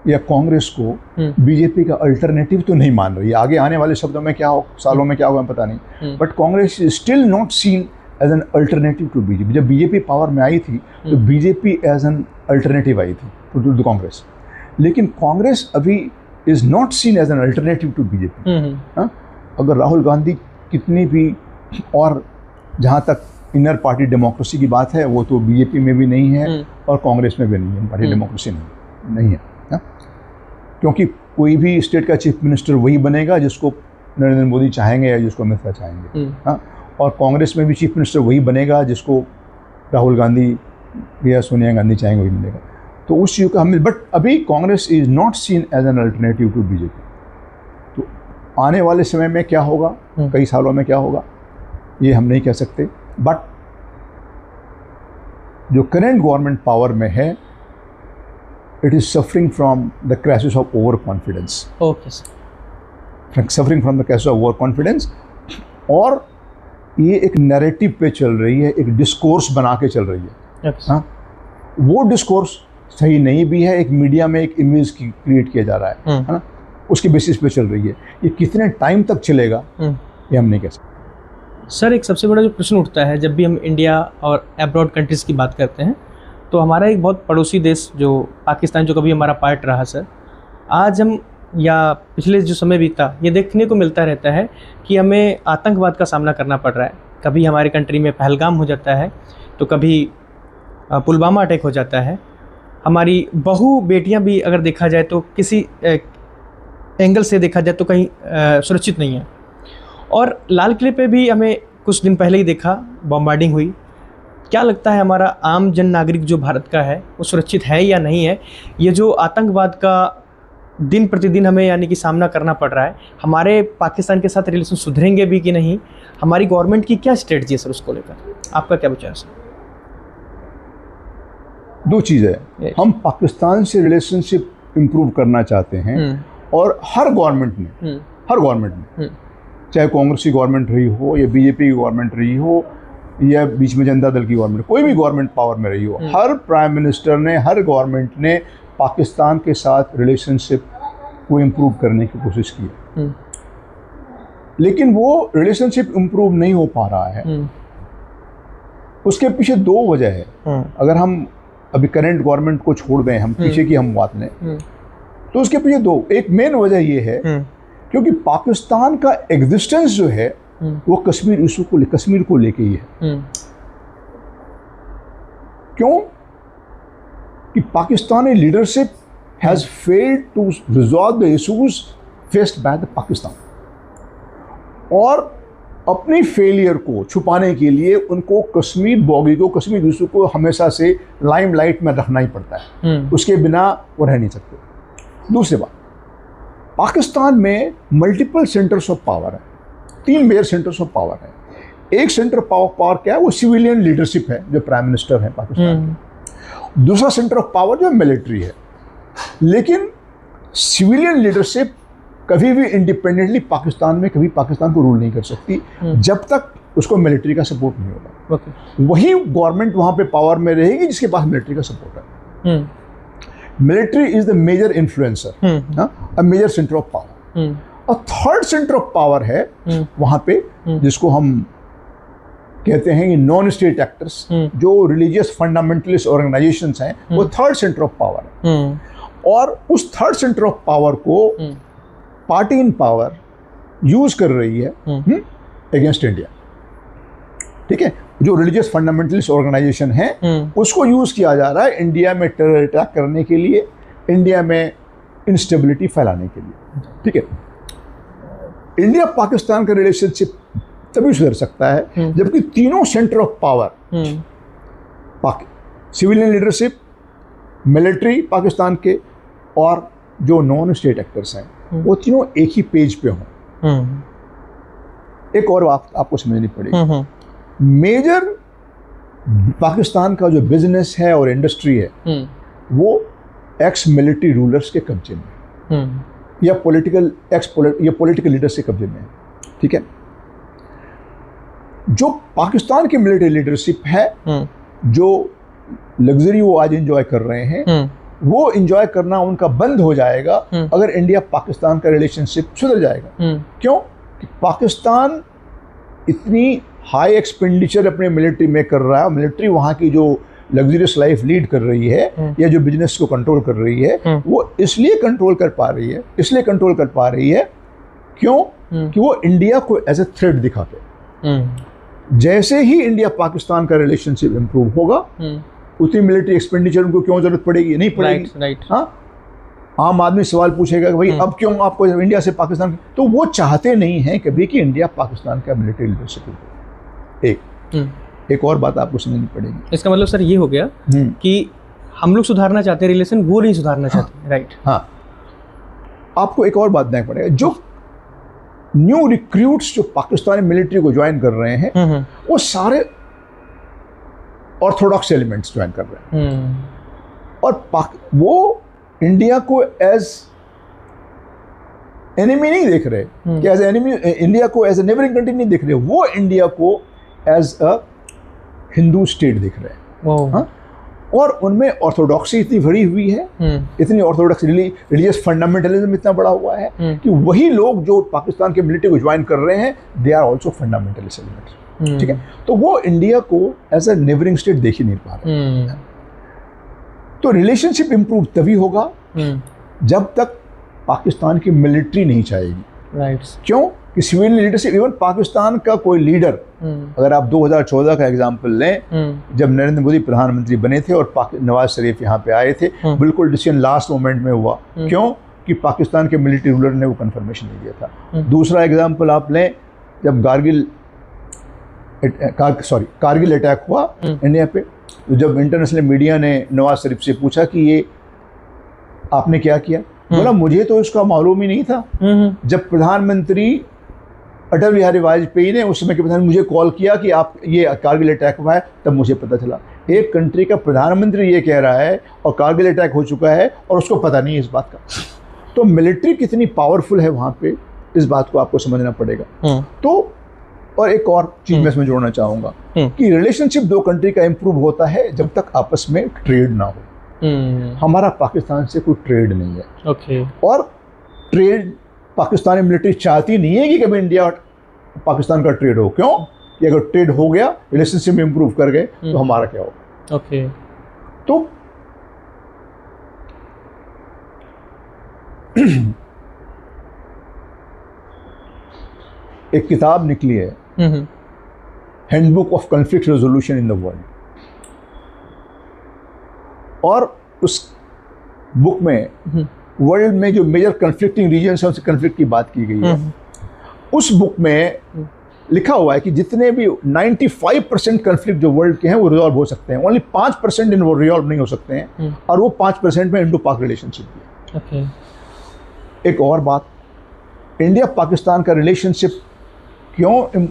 [SPEAKER 1] या कांग्रेस को बीजेपी का अल्टरनेटिव तो नहीं मान रही है। आगे आने वाले शब्दों में क्या हो, सालों में क्या होगा पता नहीं, but Congress is still not seen as an alternative to BJP. जब बीजेपी पावर में आई थी तो बीजेपी एज एन अल्टरनेटिव आई थी टू कांग्रेस, लेकिन कांग्रेस अभी is not seen as an alternative to BJP. अगर राहुल गांधी कितनी भी, और जहाँ तक इनर पार्टी डेमोक्रेसी की बात है, वो तो बीजेपी में भी नहीं है और कांग्रेस में भी नहीं है, पार्टी डेमोक्रेसी नहीं है। क्योंकि कोई भी स्टेट का चीफ मिनिस्टर वही बनेगा जिसको नरेंद्र मोदी चाहेंगे या जिसको अमित शाह चाहेंगे। हाँ, और कांग्रेस में भी चीफ मिनिस्टर वही बनेगा जिसको राहुल गांधी या सोनिया गांधी चाहेंगे, वही बनेगा। तो उस चीज़ का हमें, बट अभी Congress is not seen as an alternative to BJP. तो आने वाले समय में क्या होगा, कई सालों में क्या होगा, ये हम नहीं कह सकते। बट जो करंट गवर्नमेंट पावर में है, it is suffering from the crisis of overconfidence.
[SPEAKER 2] Okay, sir.
[SPEAKER 1] Suffering from the crisis of overconfidence, और ये एक नैरेटिव पे चल रही है, एक डिस्कोर्स बना के चल रही है।
[SPEAKER 2] Yes.
[SPEAKER 1] हाँ, वो डिस्कोर्स सही नहीं भी है, एक मीडिया में एक इमेज क्रिएट किया जा रहा है ना, उसके बेसिस पे चल रही है। ये कितने टाइम तक चलेगा ये हम नहीं कह सकते।
[SPEAKER 2] सर, एक सबसे बड़ा जो प्रश्न उठता है जब भी हम इंडिया और अब्रॉड कंट्रीज़ की बात करते हैं, तो हमारा एक बहुत पड़ोसी देश जो पाकिस्तान, जो कभी हमारा पार्ट रहा सर, आज हम या पिछले जो समय बीता, ये देखने को मिलता रहता है कि हमें आतंकवाद का सामना करना पड़ रहा है। कभी हमारे कंट्री में पहलगाम हो जाता है, तो कभी पुलवामा अटैक हो जाता है। हमारी बहू बेटियां भी अगर देखा जाए तो किसी एंगल से देखा जाए तो कहीं सुरक्षित नहीं है। और लाल किले पे भी हमें कुछ दिन पहले ही देखा, बॉम्बार्डिंग हुई। क्या लगता है, हमारा आम जन नागरिक जो भारत का है वो सुरक्षित है या नहीं है? ये जो आतंकवाद का दिन प्रतिदिन हमें यानी कि सामना करना पड़ रहा है, हमारे पाकिस्तान के साथ रिलेशन सुधरेंगे भी कि नहीं? हमारी गवर्नमेंट की क्या स्ट्रेटजी है सर उसको लेकर? आपका क्या विचार है सर?
[SPEAKER 1] दो चीज़ है, हम पाकिस्तान से रिलेशनशिप इम्प्रूव करना चाहते हैं और हर गवर्नमेंट ने चाहे कांग्रेस की गवर्नमेंट रही हो या बीजेपी की गवर्नमेंट रही हो या बीच में जनता दल की गवर्नमेंट, कोई भी गवर्नमेंट पावर में रही हो, हर प्राइम मिनिस्टर ने, हर गवर्नमेंट ने पाकिस्तान के साथ रिलेशनशिप को इम्प्रूव करने की कोशिश की है। लेकिन वो रिलेशनशिप इम्प्रूव नहीं हो पा रहा है। उसके पीछे दो वजह है। अगर हम अभी करंट गवर्नमेंट को छोड़ दें, हम पीछे की हम बात लें, तो उसके पीछे दो, एक मेन वजह ये है क्योंकि पाकिस्तान का एग्जिस्टेंस जो है वो कश्मीर इशू को, कश्मीर को लेके ही है। क्यों? कि Pakistani leadership has failed to resolve the issues faced by the Pakistan, और अपनी फेलियर को छुपाने के लिए उनको कश्मीर बॉगी को, कश्मीर इशू को हमेशा से लाइमलाइट में रखना ही पड़ता है। उसके बिना वो रह नहीं सकते। दूसरी बात, पाकिस्तान में मल्टीपल सेंटर्स ऑफ पावर है, 3 मेजर सेंटर्स ऑफ पावर है। एक सेंटर पावर क्या है? वो सिविलियन लीडरशिप है, जो प्राइम मिनिस्टर है पाकिस्तान में। दूसरा सेंटर ऑफ पावर जो मिलिट्री है। लेकिन सिविलियन लीडरशिप कभी भी इंडिपेंडेंटली पाकिस्तान में कभी पाकिस्तान को रूल नहीं कर सकती जब तक उसको मिलिट्री का सपोर्ट नहीं होगा। वही गवर्नमेंट वहाँ पे पावर में रहेगी जिसके पास मिलिट्री का सपोर्ट है। Military is the major influencer, a major centre of power. और थर्ड सेंटर ऑफ पावर है वहाँ पे, जिसको हम कहते हैं कि नॉन स्टेट एक्टर्स, जो रिलीजियस फंडामेंटलिस्ट ऑर्गेनाइजेशंस हैं, वो थर्ड सेंटर ऑफ पावर है। और उस थर्ड सेंटर ऑफ पावर को पार्टी इन पावर यूज कर रही है अगेंस्ट इंडिया। ठीक है, जो रिलीजियस फंडामेंटलिस्ट ऑर्गेनाइजेशन है उसको यूज किया जा रहा है इंडिया में टेरर अटैक करने के लिए, इंडिया में इंस्टेबिलिटी फैलाने के लिए। ठीक है, इंडिया पाकिस्तान का रिलेशनशिप तभी सुधर सकता है जबकि तीनों centre of power, civilian leadership, military Pakistan के, और जो नॉन स्टेट एक्टर्स हैं, वो तीनों एक ही पेज पे हों। एक और बात आपको समझनी पड़ेगी, मेजर पाकिस्तान का जो बिजनेस है और इंडस्ट्री है वो एक्स मिलिट्री रूलर्स के कब्जे में या पॉलिटिकल लीडर्स के कब्जे में है। ठीक है, जो पाकिस्तान की मिलिट्री लीडरशिप है, जो लग्जरी वो आज एंजॉय कर रहे हैं, वो एंजॉय करना उनका बंद हो जाएगा अगर इंडिया पाकिस्तान का रिलेशनशिप सुधर जाएगा। क्यों? कि पाकिस्तान इतनी हाई एक्सपेंडिचर अपने मिलिट्री में कर रहा है, मिलिट्री वहाँ की जो लग्जरियस लाइफ लीड कर रही है या जो बिजनेस को कंट्रोल कर रही है, वो इसलिए कंट्रोल कर पा रही है, क्यों? कि वो इंडिया को एज ए थ्रेट दिखाते। जैसे ही इंडिया पाकिस्तान का रिलेशनशिप इंप्रूव होगा, उतनी मिलिट्री एक्सपेंडिचर उनको क्यों जरूरत पड़ेगी? नहीं पड़ेगी। हाँ, आम आदमी सवाल पूछेगा कि भाई अब क्यों आपको इंडिया से पाकिस्तान, तो वो चाहते नहीं हैं कभी कि इंडिया पाकिस्तान का मिलिट्री लीडरशिप हो। एक और बात आपको समझनी पड़ेगी। इसका
[SPEAKER 2] मतलब सर ये हो गया कि हम लोग सुधारना चाहते हैं रिलेशन, वो नहीं सुधारना चाहते। राइट।
[SPEAKER 1] हाँ, आपको एक और बात देखना पड़ेगा, जो न्यू रिक्रूट्स जो पाकिस्तानी मिलिट्री को ज्वाइन कर रहे हैं वो सारे ऑर्थोडॉक्स एलिमेंट्स ज्वाइन कर रहे हैं, और वो इंडिया को एज एनिमी नहीं देख रहे, कि एज एनिमी, इंडिया को एज ए नेबरिंग कंट्री नहीं देख रहे, वो इंडिया को एज अ हिंदू स्टेट देख रहे हैं। हाँ? और उनमें ऑर्थोडॉक्सी इतनी भरी हुई है, इतनी ऑर्थोडॉक्स रिलीजियस फंडामेंटलिज्म इतना बड़ा हुआ है कि वही लोग जो पाकिस्तान के मिलिट्री को ज्वाइन कर रहे हैं, they are also fundamentalist element. ठीक है, तो वो इंडिया को एज अ नेबरिंग स्टेट देख ही नहीं पा रहे। तो रिलेशनशिप इंप्रूव तभी होगा जब तक पाकिस्तान की मिलिट्री नहीं चाहेगी।
[SPEAKER 2] राइट।
[SPEAKER 1] क्यों कि सिविल लीडरशिप, इवन पाकिस्तान का कोई लीडर, अगर आप 2014 का एग्जाम्पल लें, जब नरेंद्र मोदी प्रधानमंत्री बने थे और नवाज शरीफ यहाँ पे आए थे, बिल्कुल डिसीजन लास्ट मोमेंट में हुआ। क्यों कि पाकिस्तान के मिलिट्री रूलर ने वो कंफर्मेशन नहीं दिया था। दूसरा एग्जाम्पल आप लें, जब कारगिल अटैक हुआ इंडिया पे, तो जब इंटरनेशनल मीडिया ने नवाज शरीफ से पूछा कि ये आपने क्या किया, बोला मुझे तो इसका मालूम ही नहीं था। जब प्रधानमंत्री अटल बिहारी वाजपेयी ने उस समय के प्रधानमंत्री मुझे कॉल किया कि आप ये कारगिल अटैक हुआ है, तब मुझे पता चला। एक कंट्री का प्रधानमंत्री ये कह रहा है और कारगिल अटैक हो चुका है और उसको पता नहीं है इस बात का। तो मिलिट्री कितनी पावरफुल है वहाँ पे, इस बात को आपको समझना पड़ेगा। तो और एक और चीज़ मैं इसमें जोड़ना चाहूँगा कि रिलेशनशिप दो कंट्री का इम्प्रूव होता है जब तक आपस में ट्रेड ना हो। हमारा पाकिस्तान से कोई ट्रेड नहीं है।
[SPEAKER 2] ओके।
[SPEAKER 1] और ट्रेड पाकिस्तानी मिलिट्री चाहती नहीं है कि कभी इंडिया और पाकिस्तान का ट्रेड हो। क्यों कि अगर ट्रेड हो गया, रिलेशनशिप इंप्रूव कर गए, तो हमारा क्या होगा।
[SPEAKER 2] ओके।
[SPEAKER 1] तो एक किताब निकली है, handbook of conflict resolution in the world, और उस बुक में वर्ल्ड में जो मेजर कन्फ्लिक्टिंग रीजन्स हैं, उस कन्फ्लिक्ट की बात की गई है। उस बुक में लिखा हुआ है कि जितने भी 95% कन्फ्लिक्ट जो वर्ल्ड के हैं वो रिजॉल्व हो सकते हैं, ओनली 5% इन वो रिजॉल्व नहीं हो सकते हैं, और वो 5% में इंडो पाक रिलेशनशिप है।
[SPEAKER 2] ओके।
[SPEAKER 1] एक और बात, इंडिया पाकिस्तान का रिलेशनशिप क्यों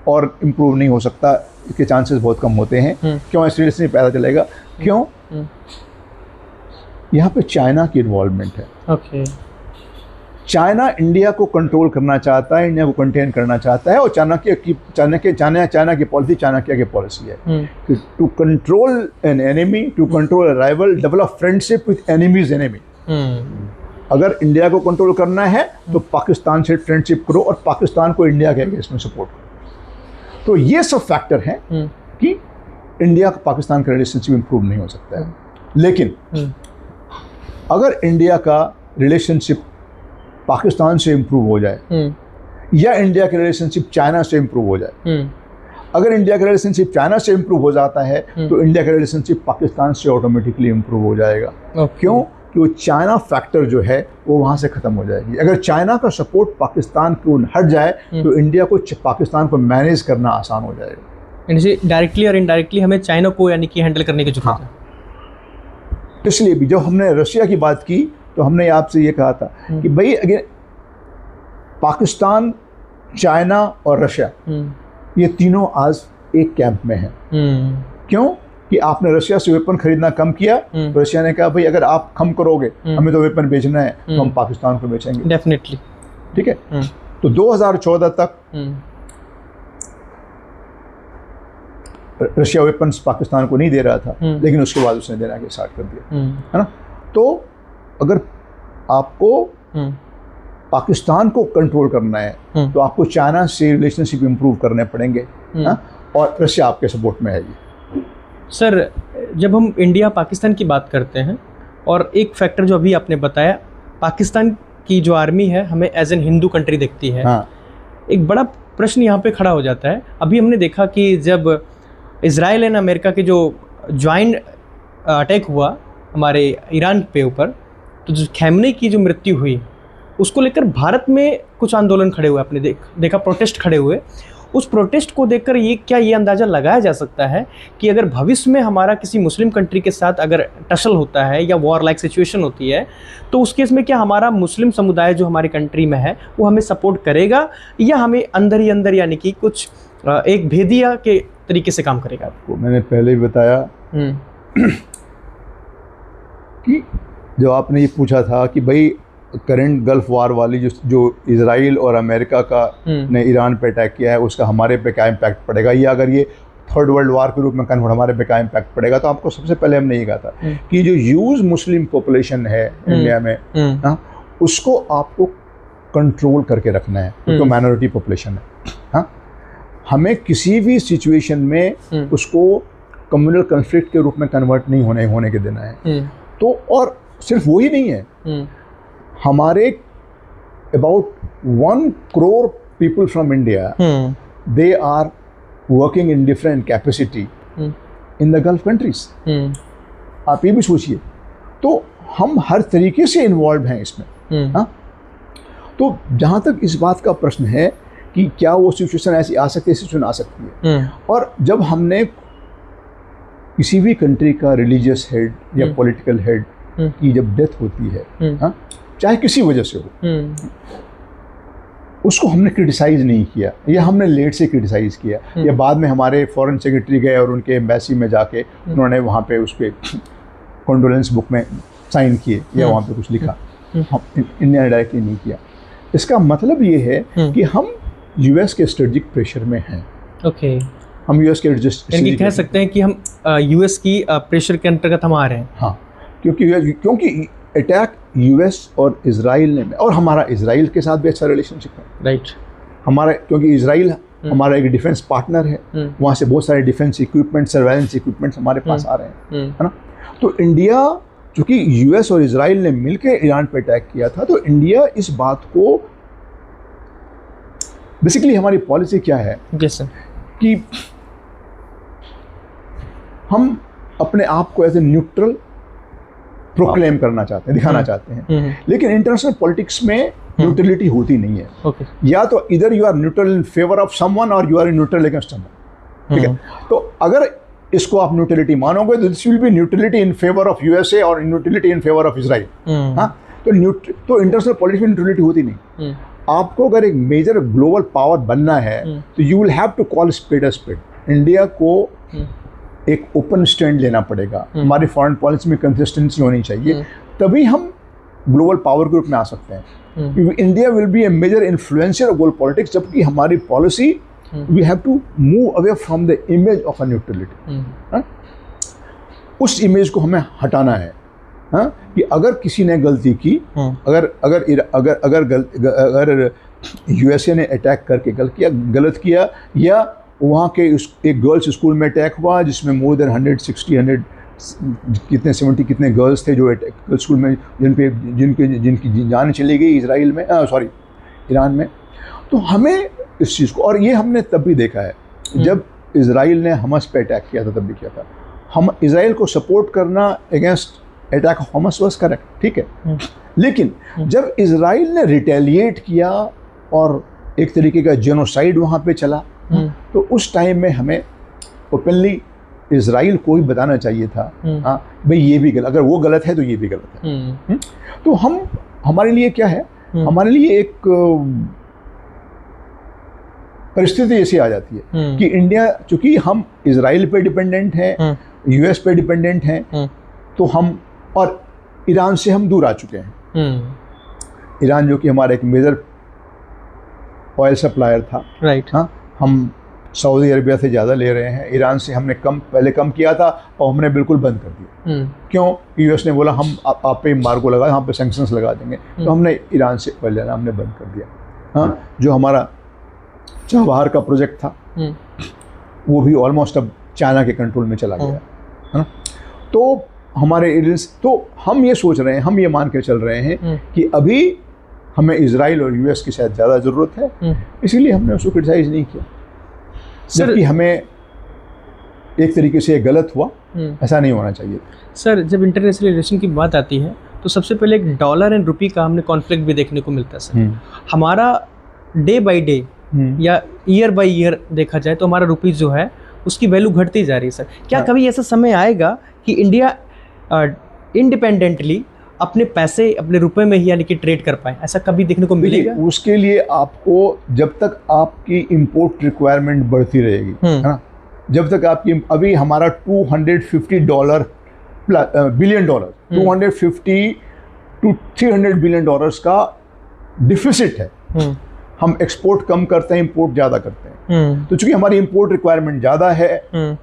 [SPEAKER 1] और इम्प्रूव नहीं हो सकता, इसके चांसेस बहुत कम होते हैं। क्यों इस रिलेशनशिप पैदा चलेगा, क्यों यहाँ पे चाइना की इन्वॉल्वमेंट है।
[SPEAKER 2] ओके।
[SPEAKER 1] चाइना इंडिया को कंट्रोल करना चाहता है, इंडिया को कंटेन करना चाहता है, और चाइना की पॉलिसी चाणक्य की पॉलिसी है कि to control an enemy, to control a rival, develop friendship with enemies enemy. अगर इंडिया को कंट्रोल करना है तो पाकिस्तान से फ्रेंडशिप करो और पाकिस्तान को इंडिया के अगेंस्ट में सपोर्ट करो। तो ये सब फैक्टर हैं कि इंडिया का पाकिस्तान का रिलेशनशिप इंप्रूव नहीं हो सकता है। लेकिन अगर इंडिया का रिलेशनशिप पाकिस्तान से इंप्रूव हो जाए या इंडिया का रिलेशनशिप चाइना से इंप्रूव हो जाए, अगर इंडिया का रिलेशनशिप चाइना से इंप्रूव हो जाता है तो इंडिया का रिलेशनशिप पाकिस्तान से ऑटोमेटिकली इंप्रूव हो जाएगा। क्यों कि वो चाइना फैक्टर जो है वो वहाँ से ख़त्म हो जाएगी। अगर चाइना का सपोर्ट पाकिस्तान को हट जाए तो इंडिया को पाकिस्तान को मैनेज करना आसान हो जाएगा।
[SPEAKER 2] डायरेक्टली और इनडायरेक्टली हमें चाइना को यानी कि हैंडल करने की जरूरत है।
[SPEAKER 1] इसलिए भी जब हमने रशिया की बात की तो हमने आपसे ये कहा था कि भाई अगर पाकिस्तान, चाइना और रशिया ये तीनों आज एक कैंप में हैं। क्यों कि आपने रशिया से वेपन खरीदना कम किया, तो रशिया ने कहा भाई अगर आप कम करोगे, हमें तो वेपन बेचना है, तो हम पाकिस्तान को बेचेंगे।
[SPEAKER 2] डेफिनेटली।
[SPEAKER 1] ठीक है। तो 2014 तक रशिया वेपन्स पाकिस्तान को नहीं दे रहा था, लेकिन उसके बाद उसने देना स्टार्ट कर दिया, है ना। तो अगर आपको पाकिस्तान को कंट्रोल करना है तो आपको चाइना से रिलेशनशिप इंप्रूव करने पड़ेंगे, और रशिया आपके सपोर्ट में है।
[SPEAKER 2] सर, जब हम इंडिया पाकिस्तान की बात करते हैं, और एक फैक्टर जो अभी आपने बताया, पाकिस्तान की जो आर्मी है हमें एज एन हिंदू कंट्री देखती है। एक बड़ा प्रश्न यहाँ पे खड़ा हो जाता है। अभी हमने देखा कि जब इजराइल एंड अमेरिका के जो ज्वाइंट अटैक हुआ हमारे ईरान पे ऊपर, तो जो खैमने की जो मृत्यु हुई, उसको लेकर भारत में कुछ आंदोलन खड़े हुए, आपने देखा प्रोटेस्ट खड़े हुए। उस प्रोटेस्ट को देखकर ये अंदाज़ा लगाया जा सकता है कि अगर भविष्य में हमारा किसी मुस्लिम कंट्री के साथ अगर टसल होता है या वॉर लाइक सिचुएशन होती है, तो उस केस में क्या हमारा मुस्लिम समुदाय जो हमारी कंट्री में है वो हमें सपोर्ट करेगा, या हमें अंदर ही अंदर यानी कि कुछ एक भेदिया के तरीके से काम करेगा?
[SPEAKER 1] आपको मैंने पहले भी बताया कि जो आपने ये पूछा था कि भाई करंट गल्फ वार वाली जो इजराइल और अमेरिका का ने ईरान पे अटैक किया है, उसका हमारे पे क्या इम्पैक्ट पड़ेगा, या अगर ये थर्ड वर्ल्ड वार के रूप में कन्वर्ट, हमारे पे क्या इम्पैक्ट पड़ेगा। तो आपको सबसे पहले हमने ये कहा था कि जो ह्यूज मुस्लिम पॉपुलेशन है इंडिया में, उसको आपको कंट्रोल करके रखना है, क्योंकि माइनॉरिटी पॉपुलेशन है। हाँ, हमें किसी भी सिचुएशन में उसको कम्युनल कन्फ्लिक्ट के रूप में कन्वर्ट नहीं होने के देना है। तो और सिर्फ वही नहीं है, हमारे about 1 crore people from India, they are working in different capacity in the Gulf countries. आप ये भी सोचिए, तो हम हर तरीके से इन्वॉल्व हैं इसमें। हाँ, तो जहाँ तक इस बात का प्रश्न है कि क्या वो सिचुएशन ऐसी आ सकती है, सिचुएशन आ सकती है। और जब हमने किसी भी कंट्री का रिलीजियस हेड या पॉलिटिकल हेड की जब डेथ होती है, हाँ, चाहे किसी वजह से हो, उसको हमने क्रिटिसाइज नहीं किया, या हमने लेट से क्रिटिसाइज किया, या बाद में हमारे फॉरेन सेक्रेटरी गए और उनके एम्बेसी में जाके उन्होंने वहाँ पे उस पर कॉन्डोलेंस बुक में साइन किए या वहाँ पे कुछ लिखा। हम इंडिया ने डायरेक्टली नहीं किया। इसका मतलब ये है कि हम यूएस के स्ट्रेटेजिक प्रेशर में हैं।
[SPEAKER 2] ओके,
[SPEAKER 1] हम यूएस के
[SPEAKER 2] यानी कह सकते हैं कि हम यूएस की प्रेशर के अंतर्गत हम आ रहे हैं। हाँ,
[SPEAKER 1] क्योंकि अटैक यूएस और इजराइल ने, और हमारा इजराइल के साथ भी अच्छा रिलेशनशिप है।
[SPEAKER 2] राइट,
[SPEAKER 1] हमारा, क्योंकि इजराइल हमारा एक डिफेंस पार्टनर है, वहाँ से बहुत सारे डिफेंस इक्विपमेंट, सर्वेलेंस इक्विपमेंट्स हमारे पास आ रहे हैं, है ना। तो इंडिया, चूँकि यूएस और इजराइल ने मिलकर ईरान पर अटैक किया था, तो इंडिया इस बात को, बेसिकली हमारी पॉलिसी क्या है कि हम अपने आप को एज ए न्यूट्रल प्रोक्लेम करना चाहते हैं, दिखाना चाहते हैं। लेकिन इंटरनेशनल पॉलिटिक्स में न्यूट्रलिटी होती नहीं है। या तो इधर you are neutral in favour of someone और you are neutral against someone. ठीक है, तो अगर इसको आप न्यूट्रलिटी मानोगे तो this will be neutrality in favour of USA और neutrality in favour of Israel. हाँ, तो इंटरनेशनल पॉलिटिक्स में न्यूट्रलिटी होती नहीं। आपको अगर एक मेजर ग्लोबल पावर बनना है तो you will have to call spade a spade. India को एक ओपन स्टैंड लेना पड़ेगा, हमारी फॉरेन पॉलिसी में कंसिस्टेंसी होनी चाहिए, तभी हम ग्लोबल पावर के रूप में आ सकते हैं। India will be a major influencer of global politics, जबकि हमारी policy we have to move away from the image of a neutrality. उस इमेज को हमें हटाना है। हाँ, कि अगर किसी ने गलती की, अगर यूएसए ने अटैक करके गलत किया, या वहाँ के एक गर्ल्स स्कूल में अटैक हुआ जिसमें मोर देन 70 कितने गर्ल्स थे जो गर्ल्स स्कूल में जिनकी जान चली गई इजराइल में, ईरान में। तो हमें इस चीज़ को, और ये हमने तब भी देखा है जब इजराइल ने हमास पे अटैक किया था, तब भी किया था। हम इजराइल को सपोर्ट करना against attack of Hamas was correct, ठीक है। लेकिन जब इजराइल ने रिटेलिएट किया और एक तरीके का जेनोसाइड वहाँ पे चला, तो उस टाइम में हमें ओपनली इजराइल को ही बताना चाहिए था, हाँ भाई ये भी गलत, अगर वो गलत है तो ये भी गलत है। तो हमारे लिए क्या है, हमारे लिए एक परिस्थिति ऐसी आ जाती है कि इंडिया, चूंकि हम इजराइल पे डिपेंडेंट हैं, यूएस पे डिपेंडेंट हैं, तो हम, और ईरान से हम दूर आ चुके हैं। ईरान जो कि हमारा एक मेजर ऑयल सप्लायर था,
[SPEAKER 2] राइट,
[SPEAKER 1] हाँ, हम सऊदी अरबिया से ज़्यादा ले रहे हैं। ईरान से हमने पहले कम किया था और हमने बिल्कुल बंद कर दिया। क्यों? यूएस ने बोला हम आप पे एम्बार्गो लगा, यहाँ पे सैंक्शंस लगा देंगे, तो हमने ईरान से ऑयल लेना हमने बंद कर दिया। हाँ, जो हमारा चाबहार का प्रोजेक्ट था वो भी ऑलमोस्ट अब चाइना के कंट्रोल में चला गया, है ना। तो हमारे, तो हम ये सोच रहे हैं, हम ये मान के चल रहे हैं कि अभी हमें इजराइल और यूएस की शायद ज़्यादा ज़रूरत है, इसीलिए हमने उसको क्रिटिसाइज़ नहीं किया। जबकि हमें एक तरीके से गलत हुआ, ऐसा नहीं होना चाहिए।
[SPEAKER 2] सर, जब इंटरनेशनल रिलेशन की बात आती है तो सबसे पहले एक डॉलर एंड रुपी का हमने कॉन्फ्लिक्ट भी देखने को मिलता है सर। हमारा डे बाय डे या ईयर बाय ईयर देखा जाए तो हमारा रुपी जो है उसकी वैल्यू घटती जा रही है सर। क्या कभी ऐसा समय आएगा कि इंडिया इंडिपेंडेंटली अपने पैसे अपने रुपए में ही यानी कि ट्रेड कर पाए, ऐसा कभी देखने को मिलेगा?
[SPEAKER 1] उसके लिए आपको, जब तक आपकी इंपोर्ट रिक्वायरमेंट बढ़ती रहेगी, है ना, जब तक आपकी, अभी हमारा $250 बिलियन, $250 to $300 बिलियन का डिफिसिट है। हम एक्सपोर्ट कम करते हैं, इंपोर्ट ज़्यादा करते हैं। तो चूंकि हमारी इंपोर्ट रिक्वायरमेंट ज़्यादा है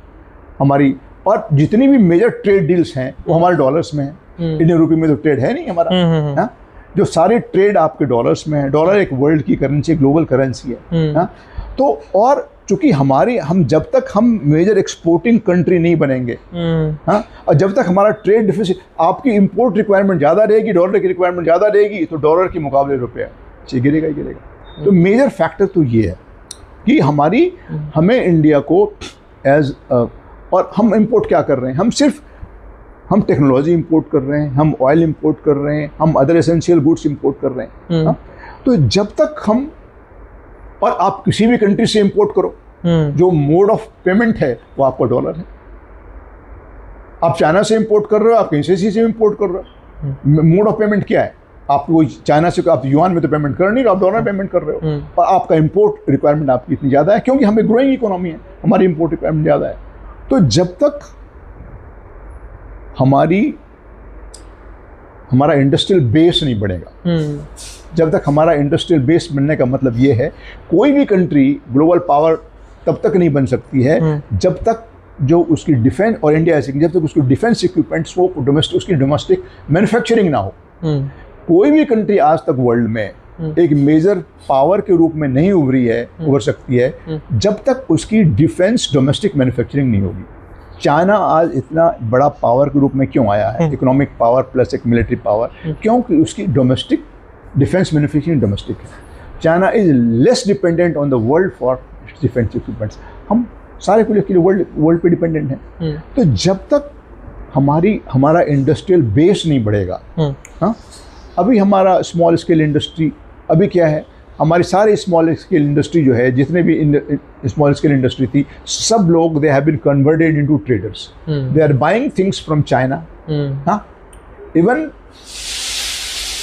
[SPEAKER 1] हमारी, और जितनी भी मेजर ट्रेड डील्स हैं वो हमारे डॉलर्स में हैं। इंडियन रुपये में तो ट्रेड है नहीं हमारा, हाँ? जो सारे ट्रेड आपके डॉलर्स में है, डॉलर एक वर्ल्ड की करेंसी, ग्लोबल करेंसी है, हाँ? तो और चूंकि हम जब तक हम मेजर एक्सपोर्टिंग कंट्री नहीं बनेंगे, हाँ, और जब तक हमारा ट्रेड डिफिसिट, आपकी इंपोर्ट रिक्वायरमेंट ज़्यादा रहेगी, डॉलर की रिक्वायरमेंट ज़्यादा रहेगी, तो डॉलर के मुकाबले रुपया गिरेगा ही गिरेगा। तो मेजर फैक्टर तो ये है कि हमें इंडिया को और हम इंपोर्ट क्या कर रहे हैं, हम टेक्नोलॉजी इंपोर्ट कर रहे हैं, हम ऑयल इंपोर्ट कर रहे हैं, हम अदर एसेंशियल गुड्स इंपोर्ट कर रहे हैं, हाँ? तो जब तक हम, और आप किसी भी कंट्री से इंपोर्ट करो, जो मोड ऑफ पेमेंट है वो आपका डॉलर है। आप चाइना से इंपोर्ट कर रहे हो, आप कहीं से इंपोर्ट कर रहे हो, मोड ऑफ पेमेंट क्या है? आपको चाइना से आप युआन में तो पेमेंट कर नहीं रहे, आप डॉलर पेमेंट कर रहे हो, और आपका इंपोर्ट रिक्वायरमेंट आपकी इतनी ज़्यादा है क्योंकि हमें ग्रोइंग इकोनॉमी है, हमारी इंपोर्ट रिक्वायरमेंट ज़्यादा है। तो जब तक हमारा इंडस्ट्रियल बेस नहीं बढ़ेगा, जब तक हमारा इंडस्ट्रियल बेस बनने का मतलब ये है, कोई भी कंट्री ग्लोबल पावर तब तक नहीं बन सकती है जब तक जो उसकी डिफेंस, और इंडिया ऐसी, जब तक उसकी डिफेंस इक्विपमेंट्स वो उसकी डोमेस्टिक मैन्युफैक्चरिंग ना हो। कोई भी कंट्री आज तक वर्ल्ड में एक मेजर पावर के रूप में नहीं उभर सकती है जब तक उसकी डिफेंस डोमेस्टिक मैन्युफैक्चरिंग नहीं होगी। चाइना आज इतना बड़ा पावर के रूप में क्यों आया है, इकोनॉमिक पावर प्लस एक मिलिट्री पावर, क्योंकि उसकी डोमेस्टिक डिफेंस मैन्युफैक्चरिंग डोमेस्टिक है। China is less dependent on the world for defence equipments, हम सारे कुछ के लिए वर्ल्ड पे डिपेंडेंट हैं। तो जब तक हमारा इंडस्ट्रियल बेस नहीं बढ़ेगा, हाँ, अभी हमारा स्मॉल स्केल इंडस्ट्री अभी क्या है, हमारी सारी स्मॉल स्केल इंडस्ट्री जो है, जितने भी स्मॉल स्केल इंडस्ट्री थी, सब लोग they have been converted into traders, they are buying things from China, हाँ। इवन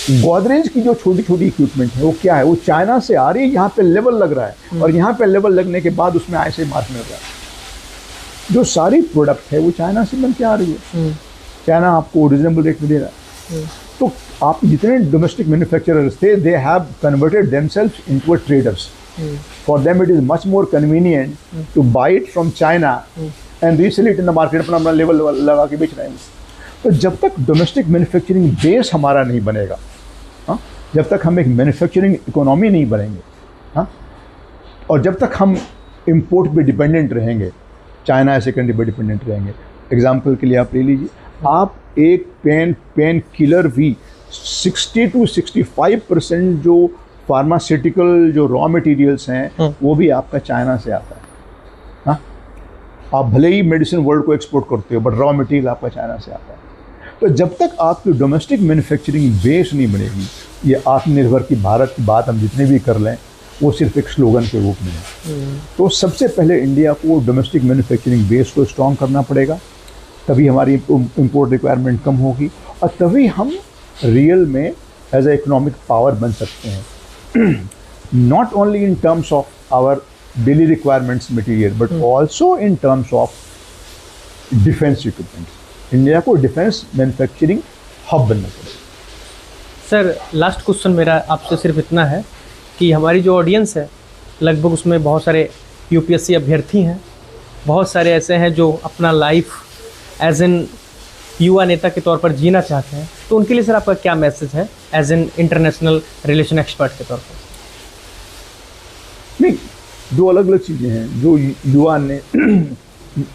[SPEAKER 1] गोदरेज की जो छोटी छोटी इक्विपमेंट है वो क्या है, वो चाइना से आ रही है, यहाँ पे लेवल लग रहा है, और यहाँ पे लेवल लगने के बाद उसमें ऐसे मार्क मिल रहा है। जो सारी प्रोडक्ट है वो चाइना से बन के आ रही है, चाइना आपको रिजनेबल रेट में दे रहा है। तो आप जितने डोमेस्टिक मैन्युफैक्चरर्स थे, they have converted themselves into a traders. For them it is much more convenient to buy it from China and resell it in the market, अपना लेवल लगा के बेच रहे हैं। तो जब तक डोमेस्टिक मैन्युफैक्चरिंग बेस हमारा नहीं बनेगा, हाँ, जब तक हम एक मैन्युफैक्चरिंग इकोनॉमी नहीं बनेंगे, हाँ, और जब तक हम इंपोर्ट पे डिपेंडेंट रहेंगे, चाइना ऐसे कंट्री पे डिपेंडेंट रहेंगे। एग्जांपल के लिए आप ले लीजिए, आप एक पेन किलर भी 60 to 65% जो फार्मास्यूटिकल जो रॉ मटेरियल्स हैं वो भी आपका चाइना से आता है, हाँ। आप भले ही मेडिसिन वर्ल्ड को एक्सपोर्ट करते हो, बट रॉ मटेरियल आपका चाइना से आता है। तो जब तक आपकी डोमेस्टिक मैन्युफैक्चरिंग बेस नहीं बनेगी, ये आत्मनिर्भर की भारत की बात हम जितने भी कर लें वो सिर्फ एक स्लोगन के रूप में है। तो सबसे पहले इंडिया को डोमेस्टिक मैन्युफैक्चरिंग बेस को स्ट्रॉन्ग करना पड़ेगा, तभी हमारी इंपोर्ट रिक्वायरमेंट कम होगी, और तभी हम रियल में एज ए इकोनॉमिक पावर बन सकते हैं। Not only in terms of our daily requirements material, but also in terms of defence equipments. India को डिफेंस मैन्युफैक्चरिंग हब बनना पड़ेगा।
[SPEAKER 2] सर, लास्ट क्वेश्चन मेरा आपसे सिर्फ इतना है कि हमारी जो ऑडियंस है, लगभग उसमें बहुत सारे यूपीएससी अभ्यर्थी हैं, बहुत सारे ऐसे हैं जो अपना लाइफ एज एन युवा नेता के तौर पर जीना चाहते हैं, तो उनके लिए सर आपका क्या मैसेज है as an international relation expert के तौर पर?
[SPEAKER 1] नहीं, दो अलग अलग चीज़ें हैं। जो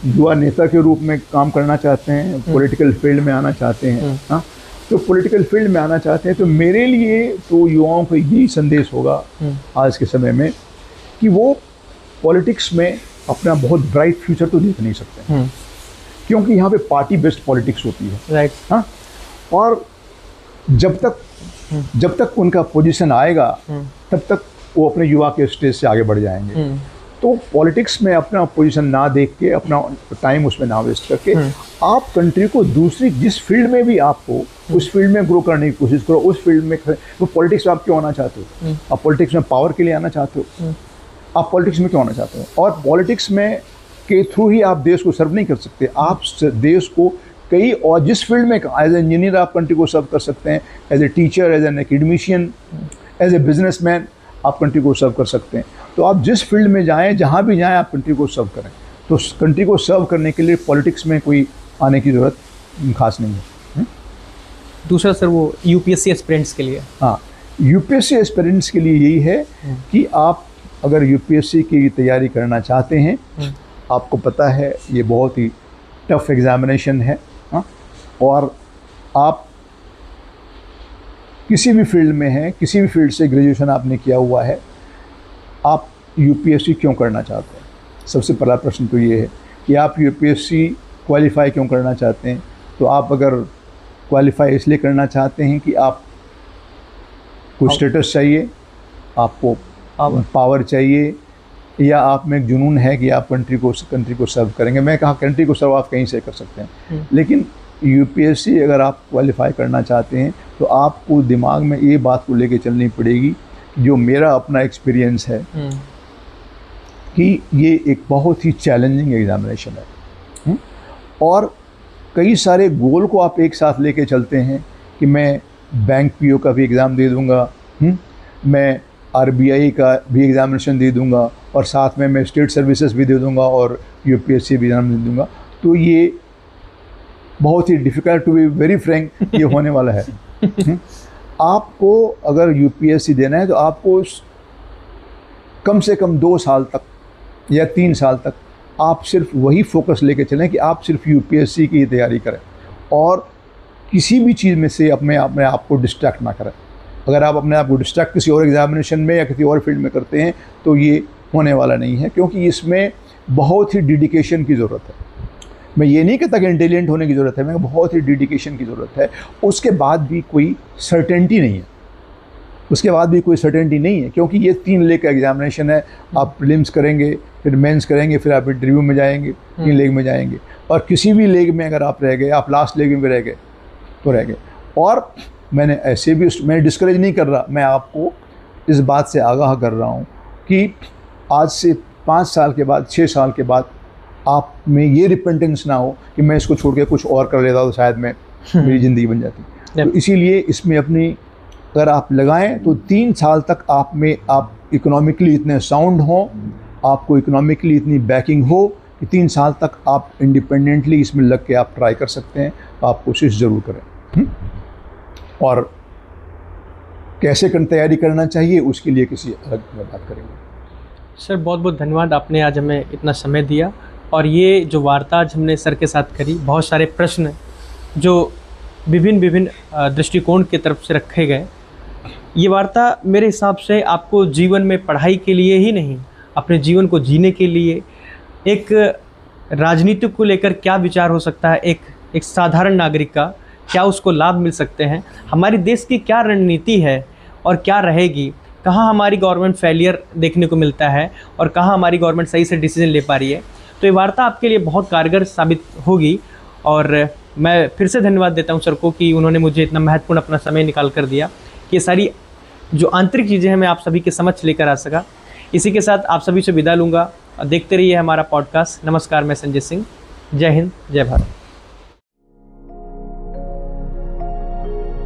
[SPEAKER 1] युवा नेता के रूप में काम करना चाहते हैं, पॉलिटिकल फील्ड में आना चाहते हैं, हाँ, तो पॉलिटिकल फील्ड में आना चाहते हैं, तो मेरे लिए तो युवाओं को यही संदेश होगा आज के समय में कि वो पॉलिटिक्स में अपना बहुत ब्राइट फ्यूचर तो देख नहीं सकते, क्योंकि यहाँ पे पार्टी बेस्ड पॉलिटिक्स होती है,
[SPEAKER 2] राइट,
[SPEAKER 1] हाँ। और जब तक उनका पोजीशन आएगा तब तक वो अपने युवा के स्टेज से आगे बढ़ जाएंगे। तो पॉलिटिक्स में अपना पोजीशन ना देख के, अपना टाइम उसमें ना वेस्ट करके, आप कंट्री को दूसरी जिस फील्ड में भी आपको उस फील्ड में ग्रो करने की कोशिश करो। उस फील्ड में वो पॉलिटिक्स में आप क्यों आना चाहते हो? आप पॉलिटिक्स में पावर के लिए आना चाहते हो? आप पॉलिटिक्स में क्यों आना चाहते हो? और पॉलिटिक्स में के थ्रू ही आप देश को सर्व नहीं कर सकते। आप देश को कई और जिस फील्ड में, एज ए इंजीनियर आप कंट्री को सर्व कर सकते हैं, as a teacher, as an academician, as a businessman आप कंट्री को सर्व कर सकते हैं। तो आप जिस फील्ड में जाएं, जहाँ भी जाएं, आप कंट्री को सर्व करें। तो कंट्री को सर्व करने के लिए पॉलिटिक्स में कोई आने की ज़रूरत खास नहीं है।
[SPEAKER 2] दूसरा सर वो यूपीएससी एस्पिरेंट्स के लिए,
[SPEAKER 1] हाँ, यूपीएससी एस्पिरेंट्स के लिए यही है कि आप अगर यूपीएससी की तैयारी करना चाहते हैं, आपको पता है ये बहुत ही टफ एग्ज़ामिनेशन है, हाँ, और आप किसी भी फील्ड में हैं, किसी भी फील्ड से ग्रेजुएशन आपने किया हुआ है, आप यूपीएससी क्यों करना चाहते हैं? सबसे पहला प्रश्न तो ये है कि आप यूपीएससी क्वालिफाई क्यों करना चाहते हैं। तो आप अगर क्वालिफाई इसलिए करना चाहते हैं कि आप को स्टेटस चाहिए, आपको पावर चाहिए, या आप में एक जुनून है कि आप कंट्री को सर्व करेंगे। मैं कहा कंट्री को सर्व आप कहीं से कर सकते हैं, लेकिन यूपीएससी अगर आप क्वालिफाई करना चाहते हैं तो आपको दिमाग में ये बात को लेके चलनी पड़ेगी, जो मेरा अपना एक्सपीरियंस है कि ये एक बहुत ही चैलेंजिंग एग्ज़ामिनेशन है। और कई सारे गोल को आप एक साथ लेके चलते हैं कि मैं बैंक पीओ का भी एग्ज़ाम दे दूंगा, मैं आरबीआई का भी एग्ज़ामिनेशन दे दूंगा, और साथ में मैं स्टेट सर्विसेज भी दे दूंगा और यूपीएससी भी एग्ज़ाम दे दूंगा। तो ये बहुत ही difficult, to be very frank, ये होने वाला है। आपको अगर यूपीएससी देना है तो आपको कम से कम 2 साल तक या 3 साल तक आप सिर्फ वही फोकस लेके चलें कि आप सिर्फ यूपीएससी की तैयारी करें और किसी भी चीज़ में से अपने आप को डिस्ट्रैक्ट ना करें। अगर आप अपने आप को डिस्ट्रैक्ट किसी और एग्जामिनेशन में या किसी और फील्ड में करते हैं तो ये होने वाला नहीं है, क्योंकि इसमें बहुत ही डेडिकेशन की ज़रूरत है। मैं ये नहीं कहता कि इंटेलिजेंट होने की ज़रूरत है, मैं बहुत ही डेडिकेशन की ज़रूरत है। उसके बाद भी कोई सर्टेनिटी नहीं है, क्योंकि ये 3 लेग का एग्जामिनेशन है। आप प्रीलिम्स करेंगे, फिर मेंस करेंगे, फिर आप इंटरव्यू में जाएंगे, 3 लेग में जाएंगे, और किसी भी लेग में अगर आप रह गए, आप लास्ट लेग में रह गए तो रह गए। और मैं डिस्करेज नहीं कर रहा, मैं आपको इस बात से आगाह कर रहा हूँ कि आज से 5 साल के बाद, 6 साल के बाद आप में ये रिपेंटेंस ना हो कि मैं इसको छोड़ के कुछ और कर लेता तो शायद मेरी ज़िंदगी बन जाती। तो इसीलिए इसमें अपनी अगर आप लगाएं तो 3 साल तक आप इकोनॉमिकली इतने साउंड हों, आपको इकोनॉमिकली इतनी बैकिंग हो कि 3 साल तक आप इंडिपेंडेंटली इसमें लग के आप ट्राई कर सकते हैं। तो आप कोशिश ज़रूर करें। और कैसे तैयारी करना चाहिए उसके लिए किसी अलग में बात करेंगे।
[SPEAKER 2] सर बहुत बहुत धन्यवाद, आपने आज हमें इतना समय दिया, और ये जो वार्ता आज हमने सर के साथ करी, बहुत सारे प्रश्न जो विभिन्न दृष्टिकोण की तरफ से रखे गए, ये वार्ता मेरे हिसाब से आपको जीवन में पढ़ाई के लिए ही नहीं, अपने जीवन को जीने के लिए, एक राजनीति को लेकर क्या विचार हो सकता है, एक साधारण नागरिक का क्या उसको लाभ मिल सकते हैं, हमारी देश की क्या रणनीति है और क्या रहेगी, कहाँ हमारी गवर्नमेंट फेलियर देखने को मिलता है और कहाँ हमारी गवर्नमेंट सही से डिसीजन ले पा रही है। तो ये वार्ता आपके लिए बहुत कारगर साबित होगी। और मैं फिर से धन्यवाद देता हूँ सर को कि उन्होंने मुझे इतना महत्वपूर्ण अपना समय निकाल कर दिया कि ये सारी जो आंतरिक चीज़ें हैं मैं आप सभी के समक्ष लेकर आ सका। इसी के साथ आप सभी से विदा लूँगा। देखते रहिए हमारा पॉडकास्ट। नमस्कार, मैं संजय सिंह। जय हिंद, जय भारत।